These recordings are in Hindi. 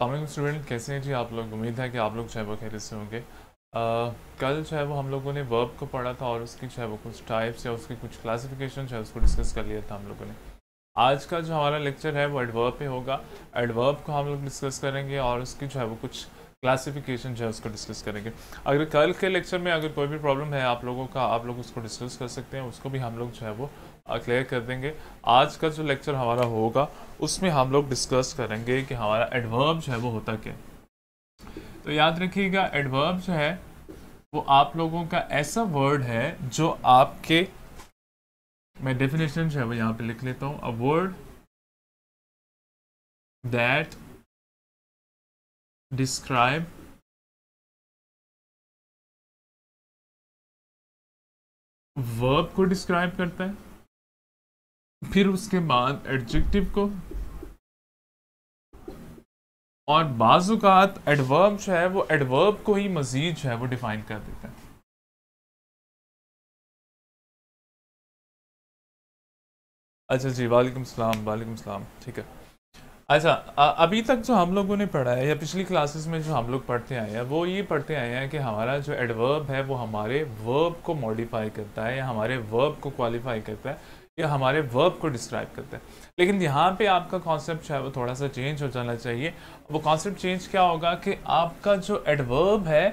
अस्सलाम स्टूडेंट, कैसे हैं जी आप लोग। उम्मीद है कि आप लोग जो है वो खैरियत से होंगे। कल जो है वो हम लोगों ने वर्ब को पढ़ा था और उसकी जो है वो कुछ टाइप्स या उसकी कुछ क्लासिफिकेशन जो है उसको डिस्कस कर लिया था हम लोगों ने। आज का जो हमारा लेक्चर है वो एडवर्ब पे होगा। एडवर्ब को हम लोग डिस्कस करेंगे और उसकी जो है वो कुछ क्लासिफिकेशन जो है उसको डिस्कस करेंगे। अगर कल के लेक्चर में अगर कोई भी प्रॉब्लम है आप लोगों का, आप लोग उसको डिस्कस कर सकते हैं, उसको भी हम लोग जो है वो क्लियर कर देंगे। आज का जो लेक्चर हमारा होगा उसमें हम लोग डिस्कस करेंगे कि हमारा एडवर्ब जो है वो होता क्या है। तो याद रखिएगा, एडवर्ब जो है वो आप लोगों का ऐसा वर्ड है जो आपके, मैं डेफिनेशन जो है वो यहाँ पे लिख लेता हूँ। A word that describe verb को डिस्क्राइब करता है, फिर उसके बाद एडजेक्टिव को, और बाजुकात एडवर्ब जो है वो एडवर्ब को ही मजीद जो है वो डिफाइन कर देता है। अच्छा जी, वालेकुम सलाम, वालेकुम सलाम। ठीक है। अच्छा, अभी तक जो हम लोगों ने पढ़ा है या पिछली क्लासेस में जो हम लोग पढ़ते आए हैं वो ये पढ़ते आए हैं कि हमारा जो एडवर्ब है वो हमारे वर्ब को मॉडिफाई करता है या हमारे वर्ब को क्वालिफाई करता है या हमारे वर्ब को डिस्क्राइब करता है। लेकिन यहाँ पे आपका कॉन्सेप्ट जो है वो थोड़ा सा चेंज हो जाना चाहिए। वो कॉन्सेप्ट चेंज क्या होगा कि आपका जो एडवर्ब है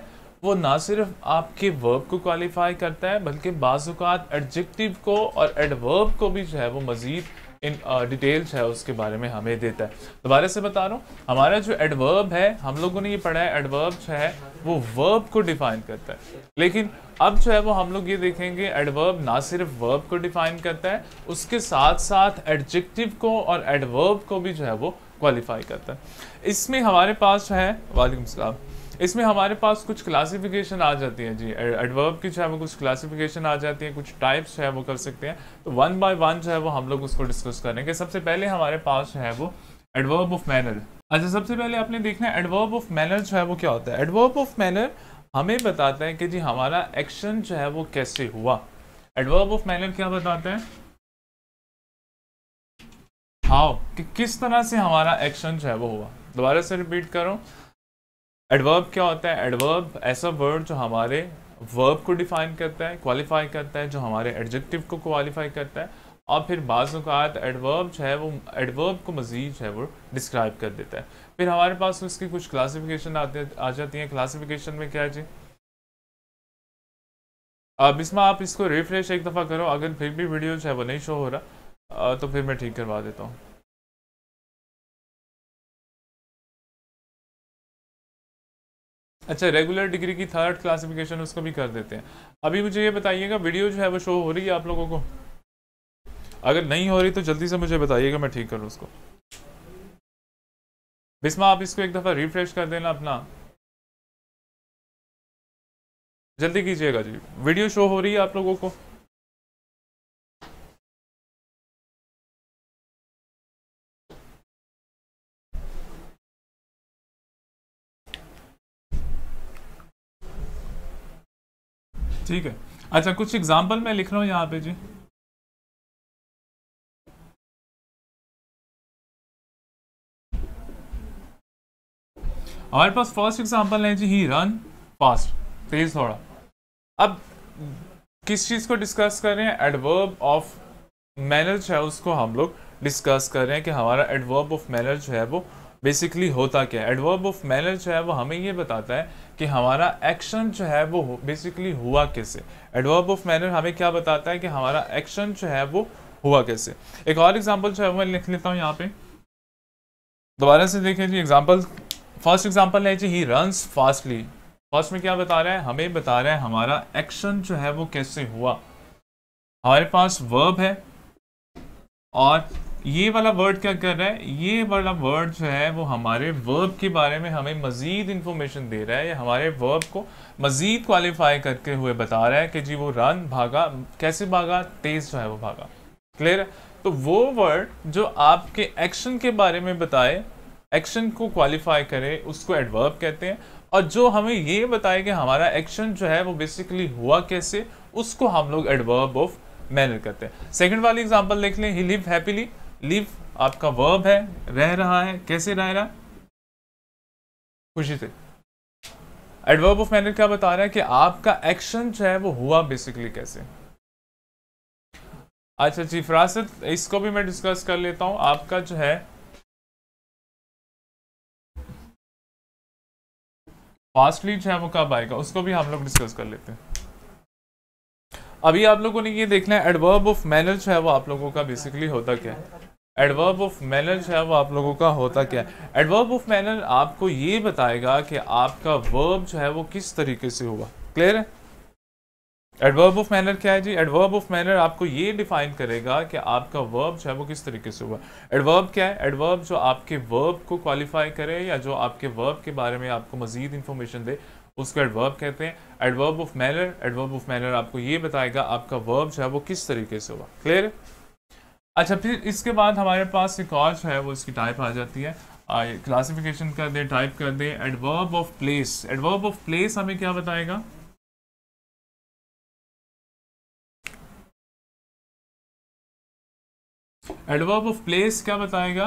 वो ना सिर्फ आपके वर्ब को क्वालिफाई करता है बल्कि बाज़-औक़ात एडजेक्टिव को और एडवर्ब को भी जो है वो मज़ीद इन डिटेल्स है उसके बारे में हमें देता है। दोबारा से बता रहा हूँ, हमारा जो एडवर्ब है हम लोगों ने ये पढ़ा है, एडवर्ब जो है वो वर्ब को डिफाइन करता है। लेकिन अब जो है वो हम लोग ये देखेंगे एडवर्ब ना सिर्फ वर्ब को डिफाइन करता है, उसके साथ साथ एडजेक्टिव को और एडवर्ब को भी जो है वो क्वालिफाई करता है। इसमें हमारे पास जो है, वालेकुम सलाम, इसमें हमारे पास कुछ क्लासिफिकेशन आ जाती है जी। एडवर्ब की जो है वो कुछ क्लासिफिकेशन आ जाती है, कुछ टाइप्स जो है वो कर सकते हैं। तो वन बाय वन जो है वो हम लोग उसको डिस्कस करेंगे। सबसे पहले हमारे पास जो है वो एडवर्ब ऑफ मैनर। अच्छा, सबसे पहले आपने देखना है एडवर्ब ऑफ मैनर जो है वो क्या होता है। एडवर्ब ऑफ मैनर हमें बताता है कि जी हमारा एक्शन जो है वो कैसे हुआ। एडवर्ब ऑफ मैनर क्या बताता है, हाउ, कि किस तरह से हमारा एक्शन जो है वो हुआ। दोबारा से रिपीट करो, एडवर्ब क्या होता है। एडवर्ब ऐसा वर्ड जो हमारे वर्ब को डिफाइन करता है, क्वालिफाई करता है, जो हमारे एडजेक्टिव को क्वालिफाई करता है, और फिर बाज़ औक़ात एडवर्ब जो है वो एडवर्ब को मज़ीद जो है वो डिस्क्राइब कर देता है। फिर हमारे पास उसकी कुछ क्लासिफिकेशन आ जाती है। क्लासिफिकेशन में क्या है जी, अब इसमें आप इसको रिफ्रेश एक दफ़ा करो, अगर फिर भी वीडियो जो है वो नहीं शो हो रहा तो फिर मैं ठीक करवा देता हूँ। अच्छा, रेगुलर डिग्री की थर्ड क्लासिफिकेशन उसको भी कर देते हैं। अभी मुझे ये बताइएगा, वीडियो जो है वो शो हो रही है आप लोगों को? अगर नहीं हो रही तो जल्दी से मुझे बताइएगा, मैं ठीक करूँ उसको। बिस्मा, आप इसको एक दफ़ा रिफ्रेश कर देना अपना, जल्दी कीजिएगा जी। वीडियो शो हो रही है आप लोगों को? ठीक है। अच्छा, कुछ एग्जाम्पल मैं लिख रहा हूँ यहाँ पे जी। हमारे पास फर्स्ट एग्जाम्पल है जी, ही रन फास्ट, तेज थोड़ा। अब किस चीज़ को डिस्कस कर रहे हैं, एडवर्ब ऑफ मैनर जो है उसको हम लोग डिस्कस कर रहे हैं कि हमारा एडवर्ब ऑफ मैनर जो है वो बेसिकली होता क्या है। एडवर्ब ऑफ मैनर जो है वो हमें ये बताता है कि हमारा एक्शन जो है वो बेसिकली हुआ कैसे। एडवर्ब ऑफ मैनर हमें क्या बताता है कि हमारा एक्शन जो है वो हुआ कैसे। एक और एग्जांपल जो है मैं लिख लेता हूँ यहाँ पे, दोबारा से देखें जी एग्जांपल। फर्स्ट एग्जांपल है जी, ही रन्स फास्टली। फर्स्ट में क्या बता रहा है, हमें बता रहा है हमारा एक्शन जो है वो कैसे हुआ। हमारे पास वर्ब है और ये वाला वर्ड क्या कर रहा है, ये वाला वर्ड जो है वो हमारे वर्ब के बारे में हमें मज़ीद इंफॉर्मेशन दे रहा है, या हमारे वर्ब को मज़ीद क्वालिफाई करके हुए बता रहा है कि जी वो रन भागा, कैसे भागा, तेज़ जो है वो भागा। क्लियर है? तो वो वर्ड जो आपके एक्शन के बारे में बताए, एक्शन को क्वालिफाई करे, उसको एडवर्ब कहते हैं। और जो हमें ये बताए कि हमारा एक्शन जो है वो बेसिकली हुआ कैसे, उसको हम लोग एडवर्ब ऑफ मैनर करते हैं। सेकंड वाली एग्जांपल देख लें, ही लिव हैप्पीली। लिव आपका वर्ब है, रह रहा है, कैसे रह रहा है, खुशी से। एडवर्ब ऑफ मैनर क्या बता रहा है कि आपका एक्शन जो है वो हुआ बेसिकली कैसे। अच्छा जी फरासत, इसको भी मैं डिस्कस कर लेता हूं। आपका जो है फास्टली जो है वो कब आएगा, उसको भी हम लोग डिस्कस कर लेते हैं। अभी आप लोगों ने ये देखना है एडवर्ब ऑफ मैनर जो है वो आप लोगों का बेसिकली होता क्या है। एडवर्ब ऑफ मैनर जो है वो आप लोगों का होता क्या है। एडवर्ब ऑफ मैनर आपको ये बताएगा कि आपका वर्ब जो है वो किस तरीके से हुआ। क्लियर है। एडवर्ब ऑफ मैनर क्या है जी। एडवर्ब ऑफ मैनर आपको ये डिफाइन करेगा कि आपका वर्ब जो है वो किस तरीके से हुआ। एडवर्ब क्या है। एडवर्ब जो आपके वर्ब को क्वालिफाई करे या जो आपके वर्ब के बारे में आपको मजीद इंफॉर्मेशन दे, उसको एडवर्ब कहते हैं। Adverb of manner, adverb of manner आपको ये बताएगा आपका वर्ब जो है वो किस तरीके से हुआ। क्लियर है। अच्छा फिर इसके बाद हमारे पास एक और जो है वो इसकी टाइप आ जाती है। क्लासिफिकेशन कर दे, टाइप कर दे। Adverb of place. Adverb of place हमें क्या बताएगा। एडवर्ब ऑफ प्लेस क्या बताएगा।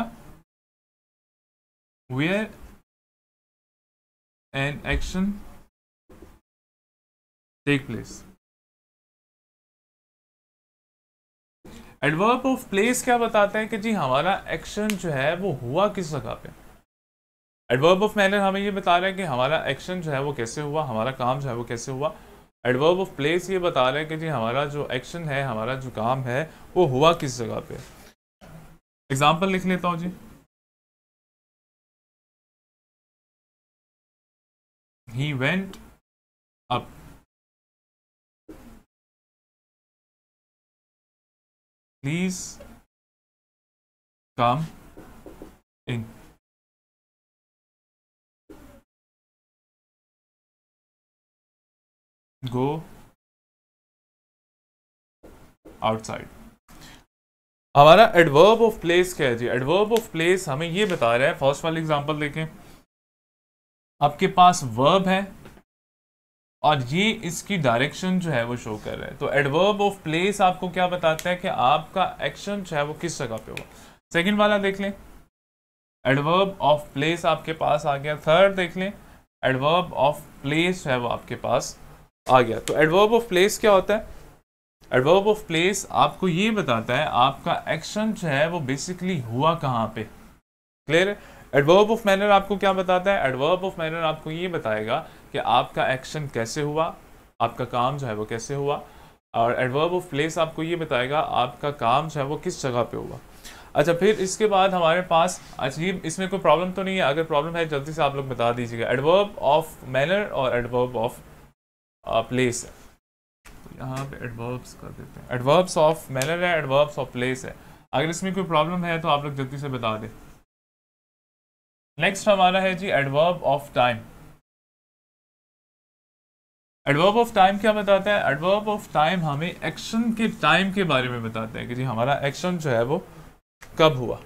Where an action take place. Adverb of place क्या बताता है कि जी हमारा एक्शन जो है वो हुआ किस जगह पे। एडवर्ब ऑफ मैनर हमें ये बता रहा है कि हमारा एक्शन जो है वो कैसे हुआ, हमारा काम जो है वो कैसे हुआ। एडवर्ब ऑफ प्लेस ये बता रहा है कि जी हमारा जो एक्शन है, हमारा जो काम है वो हुआ किस जगह पे। एग्जाम्पल लिख लेता हूं जी। He went up. Please come in. Go outside. हमारा एडवर्ब ऑफ प्लेस क्या है जी। एडवर्ब ऑफ प्लेस हमें ये बता रहा है, फर्स्ट वाली एग्जांपल देखें। आपके पास वर्ब है और ये इसकी डायरेक्शन जो है वो शो कर रहा है। तो एडवर्ब ऑफ प्लेस आपको क्या बताता है कि आपका एक्शन जो है वो किस जगह पे हुआ। सेकंड वाला देख लें, एडवर्ब ऑफ प्लेस आपके पास आ गया। थर्ड देख लें, एडवर्ब ऑफ प्लेस है वो आपके पास आ गया। तो एडवर्ब ऑफ प्लेस क्या होता है। एडवर्ब ऑफ प्लेस आपको ये बताता है आपका एक्शन जो है वो बेसिकली हुआ कहाँ पे। क्लियर है। एडवर्ब ऑफ मैनर आपको क्या बताता है। एडवर्ब ऑफ मैनर आपको ये बताएगा कि आपका एक्शन कैसे हुआ, आपका काम जो है वो कैसे हुआ। और एडवर्ब ऑफ प्लेस आपको ये बताएगा आपका काम जो है वो किस जगह पे हुआ। अच्छा फिर इसके बाद हमारे पास, अच्छा ये इसमें कोई प्रॉब्लम तो नहीं है, अगर प्रॉब्लम है जल्दी से आप लोग बता दीजिएगा। एडवर्ब ऑफ मैनर और एडवर्ब ऑफ प्लेस है, तो यहाँ पे एडवर्ब्स कर देते हैं। एडवर्ब्स ऑफ मैनर है, एडवर्ब्स ऑफ प्लेस है। अगर इसमें कोई प्रॉब्लम है तो आप लोग जल्दी से बता दें। नेक्स्ट हमारा है जी adverb of time. Adverb of time क्या बताता है। एडवर्ब ऑफ टाइम हमें एक्शन के टाइम के बारे में बताता है कि जी हमारा एक्शन जो है वो कब हुआ।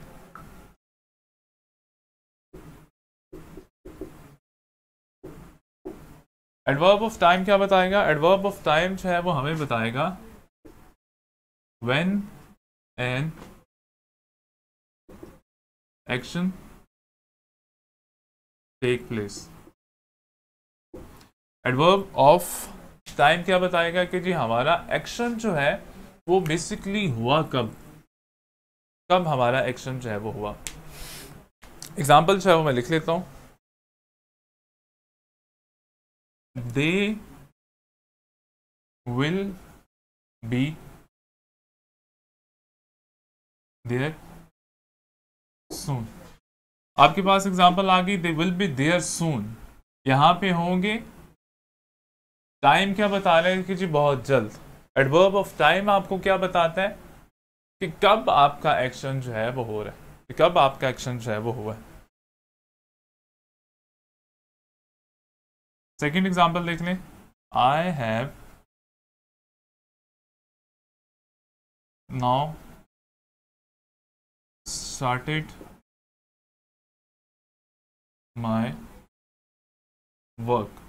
एडवर्ब ऑफ टाइम क्या बताएगा। एडवर्ब ऑफ टाइम जो है वो हमें बताएगा when an action take place. Adverb of time क्या बताएगा कि जी हमारा एक्शन जो है वो बेसिकली हुआ कब, कब हमारा एक्शन जो है वो हुआ। एग्जाम्पल जो है वो मैं लिख लेता हूं। दे विल बी देयर सून। आपके पास एग्जाम्पल आ गई, दे विल बी देयर सून। यहां पे होंगे। टाइम क्या बता रहे हैं कि जी बहुत जल्द। एडवर्ब ऑफ टाइम आपको क्या बताता है कि कब आपका एक्शन जो है वो हो रहा है, कि कब आपका एक्शन जो है वो हुआ है। सेकेंड एग्जाम्पल देख लें। I have now started my work.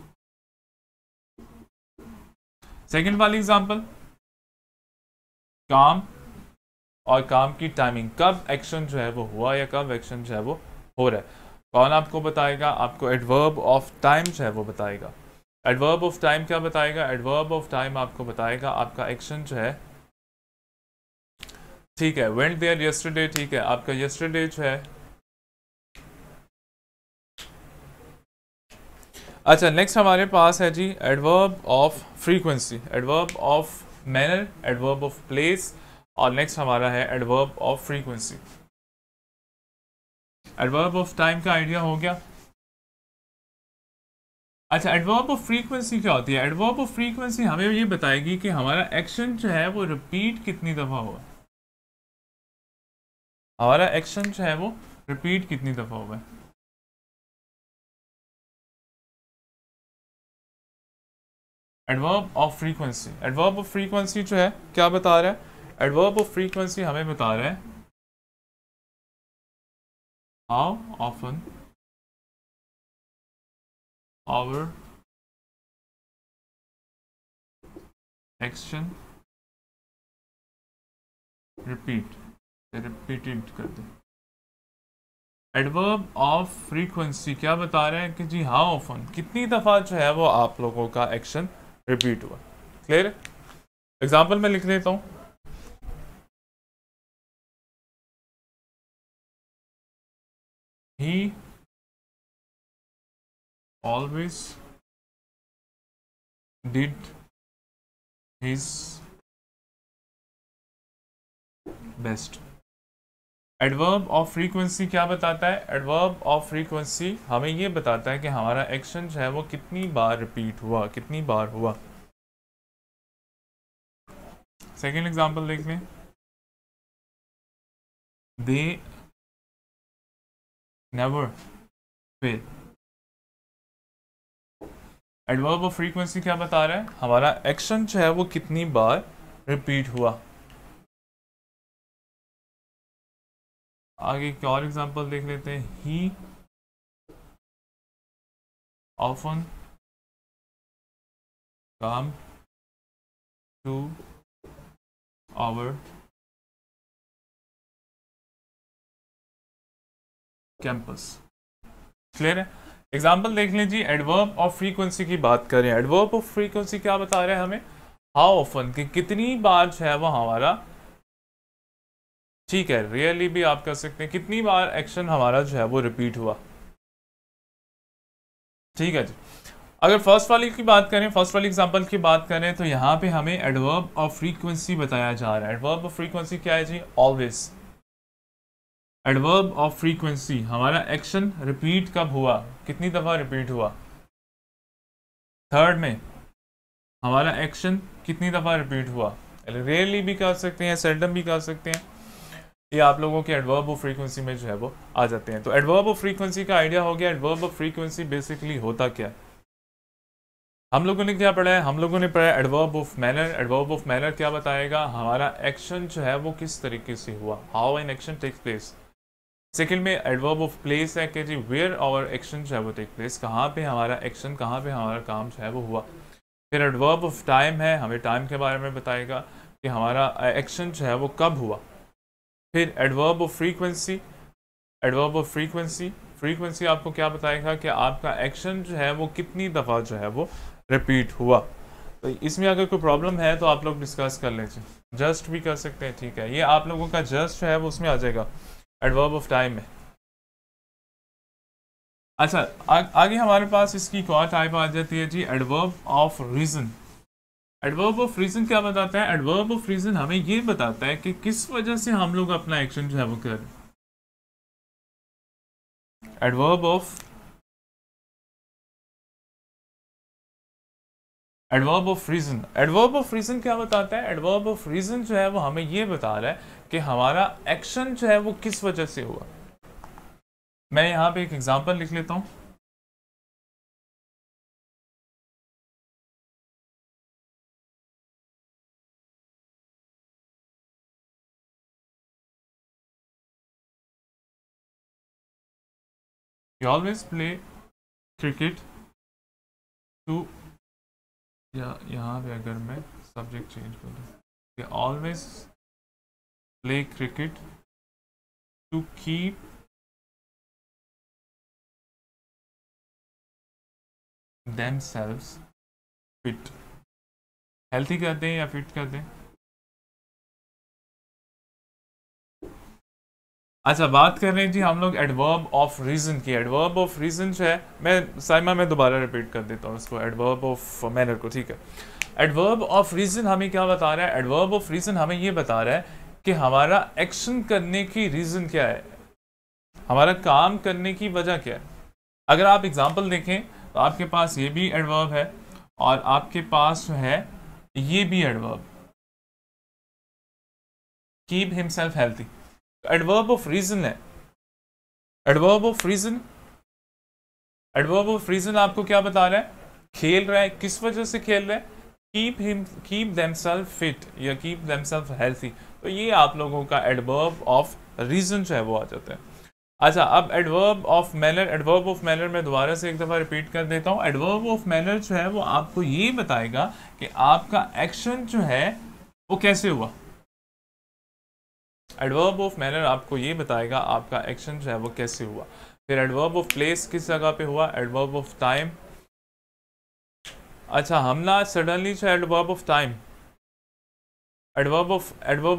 Second वाली एग्जाम्पल, काम और काम की टाइमिंग, कब एक्शन जो है वो हुआ या कब एक्शन जो है वो हो रहा है। कौन आपको बताएगा? आपको एडवर्ब ऑफ टाइम जो है वो बताएगा। एडवर्ब ऑफ टाइम क्या बताएगा? एडवर्ब ऑफ टाइम आपको बताएगा आपका एक्शन जो है, ठीक है, वेंट देयर यस्टरडे, ठीक है, आपका यस्टरडे जो है। अच्छा, नेक्स्ट हमारे पास है जी adverb of frequency, adverb of manner, adverb of place, और नेक्स्ट हमारा है adverb of frequency. Adverb of time का आइडिया हो गया। अच्छा, एडवर्ब ऑफ फ्रीक्वेंसी क्या होती है? एडवर्ब ऑफ फ्रीक्वेंसी हमें ये बताएगी कि हमारा एक्शन जो है वो रिपीट कितनी दफ़ा हुआ, हमारा एक्शन जो है वो रिपीट कितनी दफ़ा हुआ है। Adverb of frequency, adverb of frequency जो है क्या बता रहा है? एडवर्ब ऑफ फ्रीक्वेंसी हमें बता रहा है how often our action repeat, repeated कर दे। एडवर्ब ऑफ फ्रीक्वेंसी क्या बता रहे हैं कि जी हाउ ऑफन, कितनी दफ़ा जो है वो आप लोगों का एक्शन रिपीट हुआ। क्लियर है? एग्जाम्पल में लिख देता हूँ। ही always did his best. Adverb of frequency क्या बताता है? एडवर्ब ऑफ फ्रीक्वेंसी हमें ये बताता है कि हमारा एक्शन जो है वो कितनी बार रिपीट हुआ, कितनी बार हुआ। सेकेंड एग्जाम्पल देख लें। They never fail. Adverb of frequency क्या बता रहा है? हमारा एक्शन जो है वो कितनी बार रिपीट हुआ। आगे एक और एग्जांपल देख लेते हैं। He often come to our campus. Clear है? एग्जाम्पल देख लीजिए। एडवर्ब ऑफ फ्रीक्वेंसी की बात करें, एडवर्ब ऑफ फ्रीक्वेंसी क्या बता रहे हैं हमें? हाउ ऑफन, कि कितनी बार जो है वो हमारा, ठीक है, रियली भी आप कर सकते हैं, कितनी बार एक्शन हमारा जो है वो रिपीट हुआ। ठीक है जी। अगर फर्स्ट वाली की बात करें, फर्स्ट वाली एग्जांपल की बात करें, तो यहाँ पे हमें एडवर्ब ऑफ फ्रीक्वेंसी बताया जा रहा है। एडवर्ब ऑफ फ्रीक्वेंसी क्या है जी? ऑलवेज। एडवर्ब ऑफ फ्रीक्वेंसी, हमारा एक्शन रिपीट कब हुआ, कितनी दफ़ा रिपीट हुआ। थर्ड में हमारा एक्शन कितनी दफ़ा रिपीट हुआ। रेयरली भी कर सकते हैं, सेल्डम भी कर सकते हैं, ये आप लोगों के एडवर्ब ऑफ फ्रीक्वेंसी में जो है वो आ जाते हैं। तो एडवर्ब ऑफ फ्रीक्वेंसी का आइडिया हो गया। एडवर्ब ऑफ फ्रीक्वेंसी बेसिकली होता क्या है? हम लोगों ने क्या पढ़ा है? हम लोगों ने पढ़ा है adverb of manner. Adverb of manner क्या बताएगा? हमारा एक्शन जो है वो किस तरीके से हुआ, how an action takes place. Second में एडवर्ब ऑफ प्लेस है कि जी वेयर आवर एक्शन जो है वो टेक प्लेस, कहाँ पे हमारा एक्शन, कहाँ पे हमारा काम जो है वो हुआ। फिर एडवर्ब ऑफ टाइम है, हमें टाइम के बारे में बताएगा कि हमारा एक्शन जो है वो कब हुआ। फिर adverb of frequency, adverb of frequency, frequency आपको क्या बताएगा कि आपका एक्शन जो है वो कितनी दफ़ा जो है वो रिपीट हुआ। तो इसमें अगर कोई प्रॉब्लम है तो आप लोग डिस्कस कर लीजिए, जस्ट भी कर सकते हैं, ठीक है। ये आप लोगों का जस्ट जो है वो उसमें आ जाएगा एडवर्ब ऑफ टाइम में। अच्छा, आगे हमारे पास इसकी एक और टाइप आ जाती है जी, adverb of reason. Adverb of reason क्या बताता है? एडवर्ब ऑफ रीजन हमें ये बताता है कि किस वजह से हम लोग अपना एक्शन जो है वो कर रहे हैं। Adverb of, adverb of reason, adverb of reason क्या बताता है? एडवर्ब ऑफ रीजन जो है वो हमें ये बता रहा है कि हमारा एक्शन जो है वो किस वजह से हुआ। मैं यहाँ पे एक एग्जांपल लिख लेता हूँ। You always play cricket to, या यहाँ पे अगर मैं सब्जेक्ट चेंज कर दूँ कि always play cricket to keep themselves fit। Healthy कहते हैं या फिट कहते हैं? अच्छा, बात कर रहे हैं जी हम लोग एडवर्ब ऑफ रीजन की। एडवर्ब ऑफ रीजन जो है, मैं दोबारा रिपीट कर देता हूँ इसको, एडवर्ब ऑफ मैनर को, ठीक है। एडवर्ब ऑफ रीजन हमें क्या बता रहा है? एडवर्ब ऑफ रीजन हमें ये बता रहा है कि हमारा एक्शन करने की रीजन क्या है, हमारा काम करने की वजह क्या है। अगर आप एग्जांपल देखें तो आपके पास ये भी एडवर्ब है और आपके पास जो है ये भी adverb, keep himself healthy. Adverb of reason है। Adverb of reason, adverb of reason आपको क्या बता रहा है? खेल रहा है, किस वजह से खेल रहा है? कीप देमसेल्फ फिट या कीप देमसेल्फ हेल्थी। तो ये आप लोगों का एडवर्ब ऑफ रीजन जो है वो आ जाता है। अच्छा, अब adverb of manner. Adverb of manner मैं दोबारा से एक दफ़ा रिपीट कर देता हूँ। एडवर्ब ऑफ मैनर जो है वो आपको ये बताएगा कि आपका एक्शन जो है वो कैसे हुआ। एडवर्ब ऑफ मैनर आपको ये बताएगा आपका एक्शन जो है वो कैसे हुआ। फिर एडवर्ब ऑफ प्लेस किस जगह पे हुआ? Adverb of time. अच्छा, हमला सडनली जो adverb of time. Adverb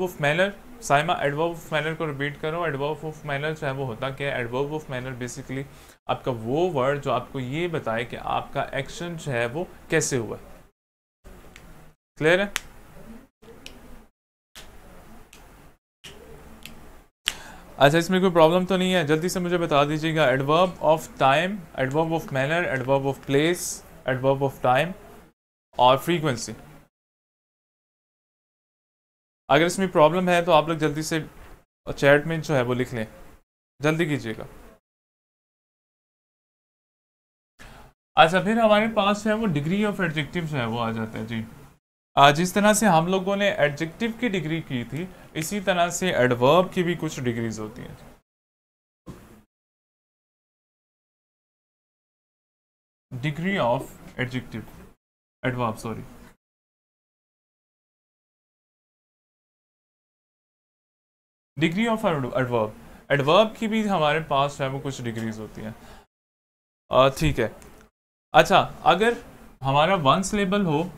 of manner, Saima adverb of manner को रिपीट करो। एडवर्ब ऑफ मैनर जो है वो होता क्या है? एडवर्ब ऑफ मैनर बेसिकली आपका वो वर्ड जो आपको ये बताए कि आपका एक्शन जो है वो कैसे हुआ। क्लियर है? अच्छा, इसमें कोई प्रॉब्लम तो नहीं है? जल्दी से मुझे बता दीजिएगा। Adverb of time, adverb of manner, adverb of place, adverb of time और फ्रीक्वेंसी। अगर इसमें प्रॉब्लम है तो आप लोग जल्दी से चैट में जो है वो लिख लें, जल्दी कीजिएगा। अच्छा, फिर हमारे पास है वो डिग्री ऑफ एडजेक्टिव जो है वो आ जाता है जी। जिस तरह से हम लोगों ने एडजेक्टिव की डिग्री की थी, इसी तरह से एडवर्ब की भी कुछ डिग्रीज होती हैं। Degree of adjective, adverb sorry, degree of adverb. Adverb की भी हमारे पास है वो कुछ डिग्रीज होती हैं। ठीक है। अच्छा, अगर हमारा वन सिलेबल हो,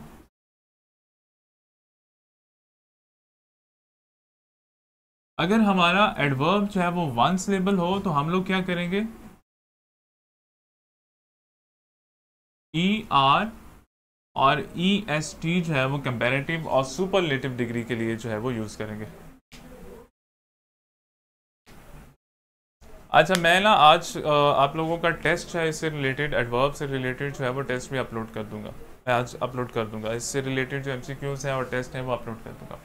अगर हमारा एडवर्ब जो है वो वन सिलेबल हो तो हम लोग क्या करेंगे? ई आर और ई एस टी जो है वो कंपैरेटिव और सुपरलेटिव डिग्री के लिए जो है वो यूज करेंगे। अच्छा, मैं ना आज आप लोगों का टेस्ट है इससे रिलेटेड, एडवर्ब से रिलेटेड जो है वो टेस्ट भी अपलोड कर दूंगा। मैं आज अपलोड कर दूंगा, इससे रिलेटेड जो एमसीक्यूज हैं और टेस्ट हैं वो अपलोड कर दूंगा।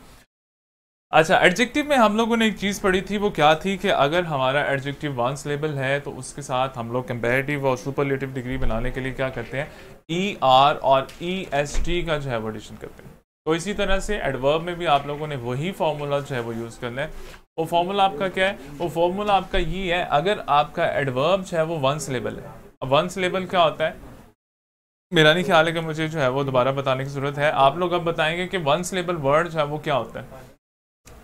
अच्छा, एडजेक्टिव में हम लोगों ने एक चीज़ पढ़ी थी, वो क्या थी कि अगर हमारा एडजेक्टिव वन सिलेबल है तो उसके साथ हम लोग कंपैरेटिव और सुपरलेटिव डिग्री बनाने के लिए क्या करते हैं? ई आर और ई एस टी का जो है वो एडिशन करते हैं। तो इसी तरह से एडवर्ब में भी आप लोगों ने वही फार्मूला जो है वो यूज़ करना है। वो फार्मूला आपका क्या है? वो फार्मूला आपका ये है, अगर आपका एडवर्ब जो है वो वन सिलेबल है। अब वन सिलेबल क्या होता है? मेरा नहीं ख्याल है कि मुझे जो है वो दोबारा बताने की ज़रूरत है। आप लोग अब बताएंगे कि वन सिलेबल वर्ड जो है वो क्या होता है।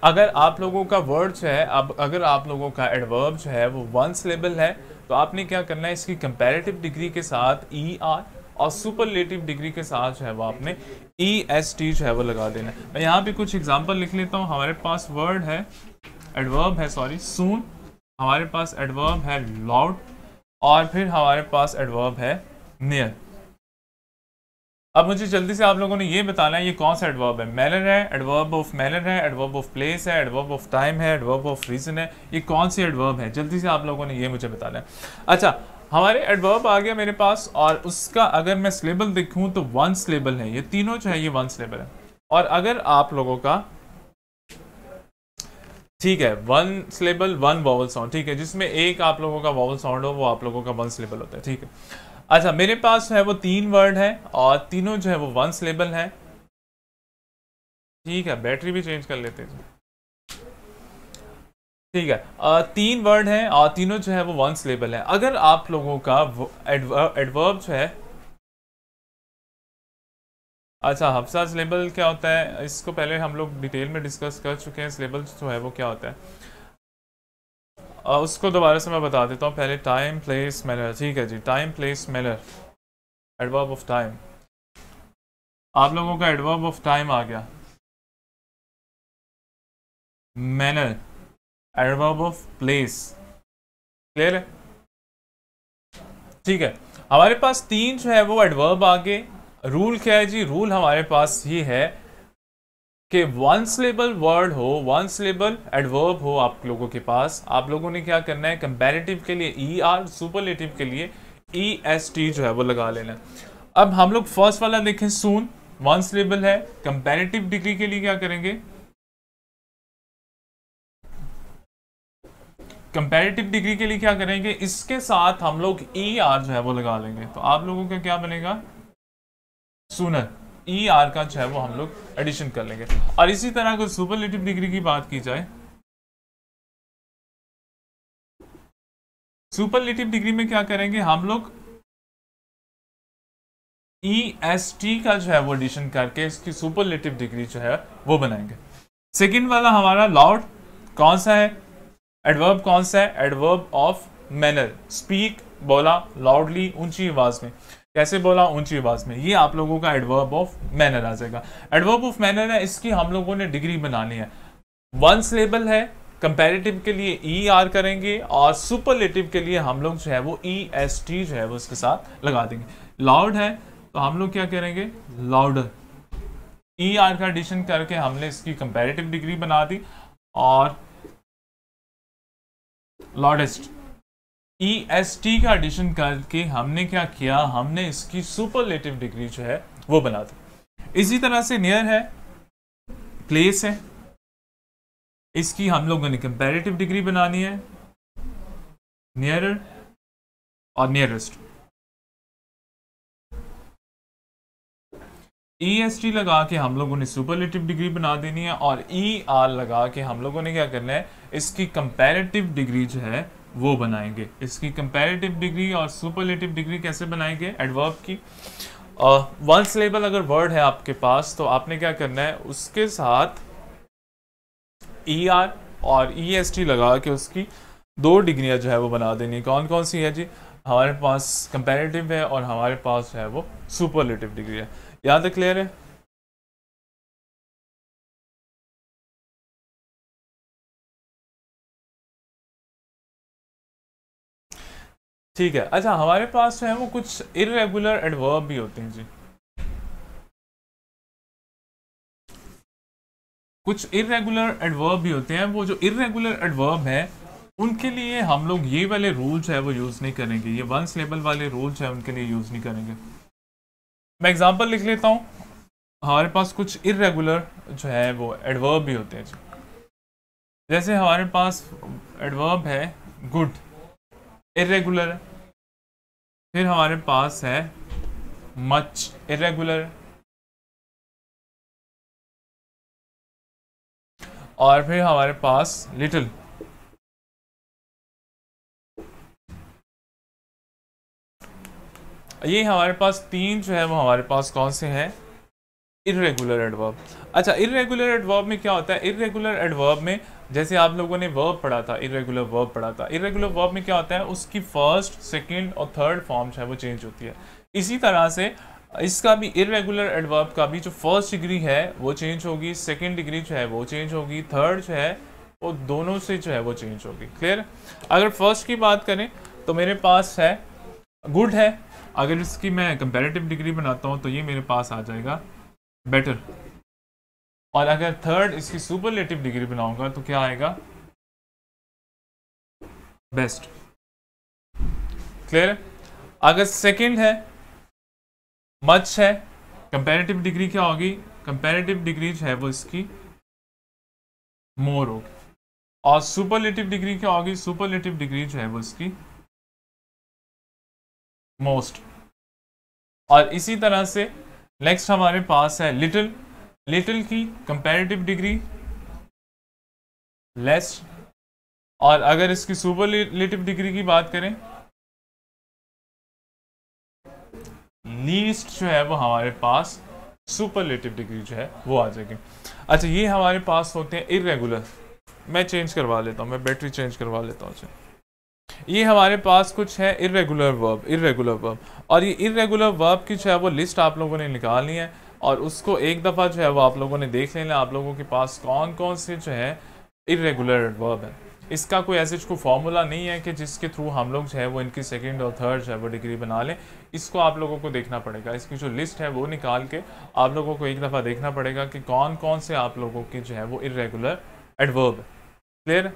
अगर आप लोगों का वर्ड जो है, अब अगर आप लोगों का एडवर्ब जो है वो वन सिलेबल है तो आपने क्या करना है? इसकी कंपैरेटिव डिग्री के साथ ई आर और सुपरलेटिव डिग्री के साथ जो है वो आपने ई एस टी जो है वो लगा देना है। मैं यहाँ पे कुछ एग्जांपल लिख लेता हूँ। हमारे पास वर्ड है, एडवर्ब है सॉरी सून, हमारे पास एडवर्ब है लाउड और फिर हमारे पास एडवर्ब है नियर। अब मुझे जल्दी से आप लोगों ने ये बताना है ये कौन सा एडवर्ब है। मैनर है, एडवर्ब ऑफ मैनर है, एडवर्ब ऑफ प्लेस है, एडवर्ब ऑफ टाइम है, एडवर्ब ऑफ रीजन है। ये कौन सी एडवर्ब है? जल्दी से आप लोगों ने ये मुझे बताना है। अच्छा, हमारे एडवर्ब आ गया मेरे पास और उसका अगर मैं सिलेबल देखूं तो वन सिलेबल है। ये तीनों जो है ये वन सिलेबल है। और अगर आप लोगों का ठीक है one syllable one vowel sound, ठीक है, जिसमें एक आप लोगों का वॉवल साउंड हो वो आप लोगों का वन सिलेबल होता है। ठीक है। अच्छा, मेरे पास है वो तीन वर्ड है और तीनों जो है वो वन सिलेबल है। ठीक है, बैटरी भी चेंज कर लेते हैं। ठीक है, तीन वर्ड हैं और तीनों जो है वो वन सिलेबल है। अगर आप लोगों का एडवर्ब जो है, अच्छा हफ्सा सिलेबल क्या होता है इसको पहले हम लोग डिटेल में डिस्कस कर चुके हैं। सिलेबल जो है वो क्या होता है उसको दोबारा से मैं बता देता हूँ। पहले टाइम प्लेस मैनर, ठीक है जी, time place manner adverb of time, आप लोगों का एडवर्ब ऑफ टाइम आ गया। Manner, adverb of place, clear है? ठीक है, हमारे पास तीन जो है वो एडवर्ब आ गए। रूल क्या है जी? रूल हमारे पास ये है कि वन सिलेबल वर्ड हो, वन सिलेबल एडवर्ब हो आप लोगों के पास, आप लोगों ने क्या करना है, कंपैरेटिव के लिए ई आर, सुपरलेटिव के लिए ई एस टी जो है वो लगा लेना। अब हम लोग फर्स्ट वाला देखें, सून, वन सिलेबल है। कंपैरेटिव डिग्री के लिए क्या करेंगे, कंपैरेटिव डिग्री के लिए क्या करेंगे, इसके साथ हम लोग ई आर जो है वो लगा लेंगे। तो आप लोगों का क्या बनेगा, सूनर, ई आर का जो है वो हम लोग एडिशन कर लेंगे। और इसी तरह अगर सुपरलेटिव डिग्री की बात की जाए, सुपरलेटिव डिग्री में क्या करेंगे हम लोग, ई एस टी का जो है वो एडिशन करके इसकी सुपरलेटिव डिग्री जो है वो बनाएंगे। सेकेंड वाला हमारा लाउड, कौन सा है एडवर्ब, कौन सा है, एडवर्ब ऑफ मैनर, स्पीक, बोला लाउडली, ऊंची आवाज में। कैसे बोला, ऊंची आवाज में, ये आप लोगों का एडवर्ब ऑफ मैनर आ जाएगा। एडवर्ब ऑफ मैनर है, इसकी हम लोगों ने डिग्री बनानी है। वन सिलेबल है, कंपैरेटिव के लिए ई आर करेंगे और सुपरलेटिव के लिए हम लोग जो है वो ई एस टी जो है वो उसके साथ लगा देंगे। लाउड है तो हम लोग क्या करेंगे, लाउडर, ई आर का एडिशन करके हमने इसकी कंपैरेटिव डिग्री बना दी। और लाउडेस्ट, ई एस टी का एडिशन करके हमने क्या किया, हमने इसकी सुपरलेटिव डिग्री जो है वो बना दी। इसी तरह से नियर है, प्लेस है, इसकी हम लोगों ने कंपैरेटिव डिग्री बनानी है, नियरर और नियरेस्ट। ई एस टी लगा के हम लोगों ने सुपरलेटिव डिग्री बना देनी है और ई आर लगा के हम लोगों ने क्या करना है, इसकी कंपैरेटिव डिग्री जो है वो बनाएंगे। इसकी कंपैरेटिव डिग्री और सुपरलेटिव डिग्री कैसे बनाएंगे, एडवर्ब की, वन सिलेबल अगर वर्ड है आपके पास तो आपने क्या करना है, उसके साथ ई आर और ई एस टी लगा के उसकी दो डिग्रियां जो है वो बना देनी है। कौन कौन सी है जी, हमारे पास कंपैरेटिव है और हमारे पास है वो सुपरलेटिव डिग्री है। यहाँ तक क्लियर है? ठीक है। अच्छा, हमारे पास जो है वो कुछ इर्रेगुलर एडवर्ब भी होते हैं जी, कुछ इर्रेगुलर एडवर्ब भी होते हैं। वो जो इर्रेगुलर एडवर्ब है उनके लिए हम लोग ये वाले रूल जो है वो यूज नहीं करेंगे, ये वन सिलेबल वाले रूल जो है उनके लिए यूज नहीं करेंगे। मैं एग्जांपल लिख लेता हूँ, हमारे पास कुछ इर्रेगुलर जो है वो एडवर्ब भी होते हैं जी। जैसे हमारे पास एडवर्ब है गुड, इर्रेगुलर है। फिर हमारे पास है मच, इर्रेगुलर। और फिर हमारे पास लिटिल। ये हमारे पास तीन जो है वो हमारे पास कौन से हैं, इर्रेगुलर एडवर्ब। अच्छा, इर्रेगुलर एडवर्ब में क्या होता है, इर्रेगुलर एडवर्ब में जैसे आप लोगों ने वर्ब पढ़ा था, इर्रेगुलर वर्ब पढ़ा था, इर्रेगुलर वर्ब में क्या होता है, उसकी फर्स्ट, सेकंड और थर्ड फॉर्म जो है वो चेंज होती है। इसी तरह से इसका भी इर्रेगुलर एडवर्ब का भी जो फर्स्ट डिग्री है वो चेंज होगी, सेकंड डिग्री जो है वो चेंज होगी, थर्ड जो है वो दोनों से जो है वो चेंज होगी। क्लियर? अगर फर्स्ट की बात करें तो मेरे पास है गुड है, अगर इसकी मैं कंपैरेटिव डिग्री बनाता हूँ तो ये मेरे पास आ जाएगा बेटर। और अगर थर्ड इसकी सुपरलेटिव डिग्री बनाऊंगा तो क्या आएगा, बेस्ट। क्लियर? अगर सेकंड है मच है, कंपैरेटिव डिग्री क्या होगी, कंपैरेटिव डिग्री जो है वो इसकी मोर होगी। और सुपरलेटिव डिग्री क्या होगी, सुपरलेटिव डिग्री जो है वो इसकी मोस्ट। और इसी तरह से नेक्स्ट हमारे पास है लिटिल, लिटिल की कंपैरेटिव डिग्री लेस। और अगर इसकी सुपरलेटिव डिग्री की बात करें, लीस्ट जो है वो हमारे पास सुपरलेटिव डिग्री जो है वो आ जाएगी। अच्छा, ये हमारे पास होते हैं इर्रेगुलर। मैं चेंज करवा लेता हूँ, मैं बैटरी चेंज करवा लेता हूँ। ये हमारे पास कुछ है इर्रेगुलर वर्ब, और ये इर्रेगुलर वर्ब की जो है वो लिस्ट आप लोगों ने निकालनी है, और उसको एक दफ़ा जो है वो आप लोगों ने देख लेना आप लोगों के पास कौन कौन से जो है इर्रेगुलर वर्ब है। इसका कोई ऐसे कोई फॉर्मूला नहीं है कि जिसके थ्रू हम लोग जो है वो इनकी सेकंड और थर्ड जो है वो डिग्री बना लें। इसको आप लोगों को देखना पड़ेगा, इसकी जो लिस्ट है वो निकाल के आप लोगों को एक दफ़ा देखना पड़ेगा कि कौन कौन से आप लोगों के जो है वो इर्रेगुलर एडवर्ब है। क्लियर?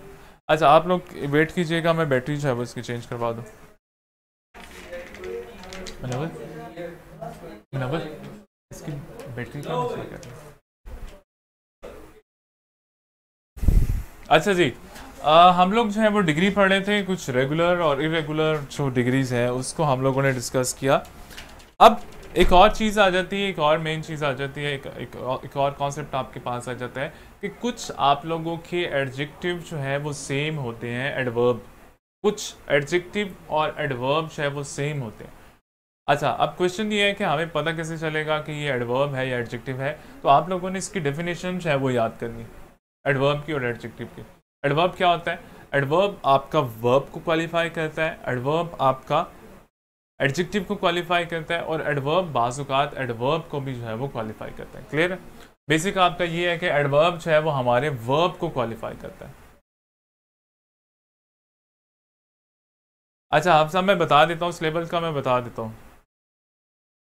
अच्छा, आप लोग वेट कीजिएगा, मैं बैटरी जो है वो इसकी चेंज करवा दूँ। मनवर इसकी बैटरी का मसला क्या है? अच्छा जी, हम लोग जो है वो डिग्री पढ़ रहे थे, कुछ रेगुलर और इरेगुलर जो डिग्रीज है उसको हम लोगों ने डिस्कस किया। अब एक और चीज़ आ जाती है, एक और मेन चीज़ आ जाती है, एक और कॉन्सेप्ट आपके पास आ जाता है कि कुछ आप लोगों के एडजेक्टिव जो है वो सेम होते हैं एडवर्ब, कुछ एडजेक्टिव और एडवर्ब जो है वो सेम होते हैं। अच्छा, अब क्वेश्चन ये है कि हमें पता कैसे चलेगा कि ये एडवर्ब है या एडजेक्टिव है? तो आप लोगों ने इसकी डेफिनेशन जो है वो याद करनी है, एडवर्ब की और एडजेक्टिव की। एडवर्ब क्या होता है? एडवर्ब आपका वर्ब को क्वालिफाई करता है, एडवर्ब आपका एडजेक्टिव को क्वालिफाई करता है, और एडवर्ब बाज़-औक़ात एडवर्ब को भी जो है वो क्वालिफाई करता है। क्लियर है? बेसिक आपका ये है कि एडवर्ब जो है वो हमारे वर्ब को क्वालिफाई करता है। अच्छा, आप सब मैं बता देता हूँ, सिलेबल का मैं बता देता हूँ।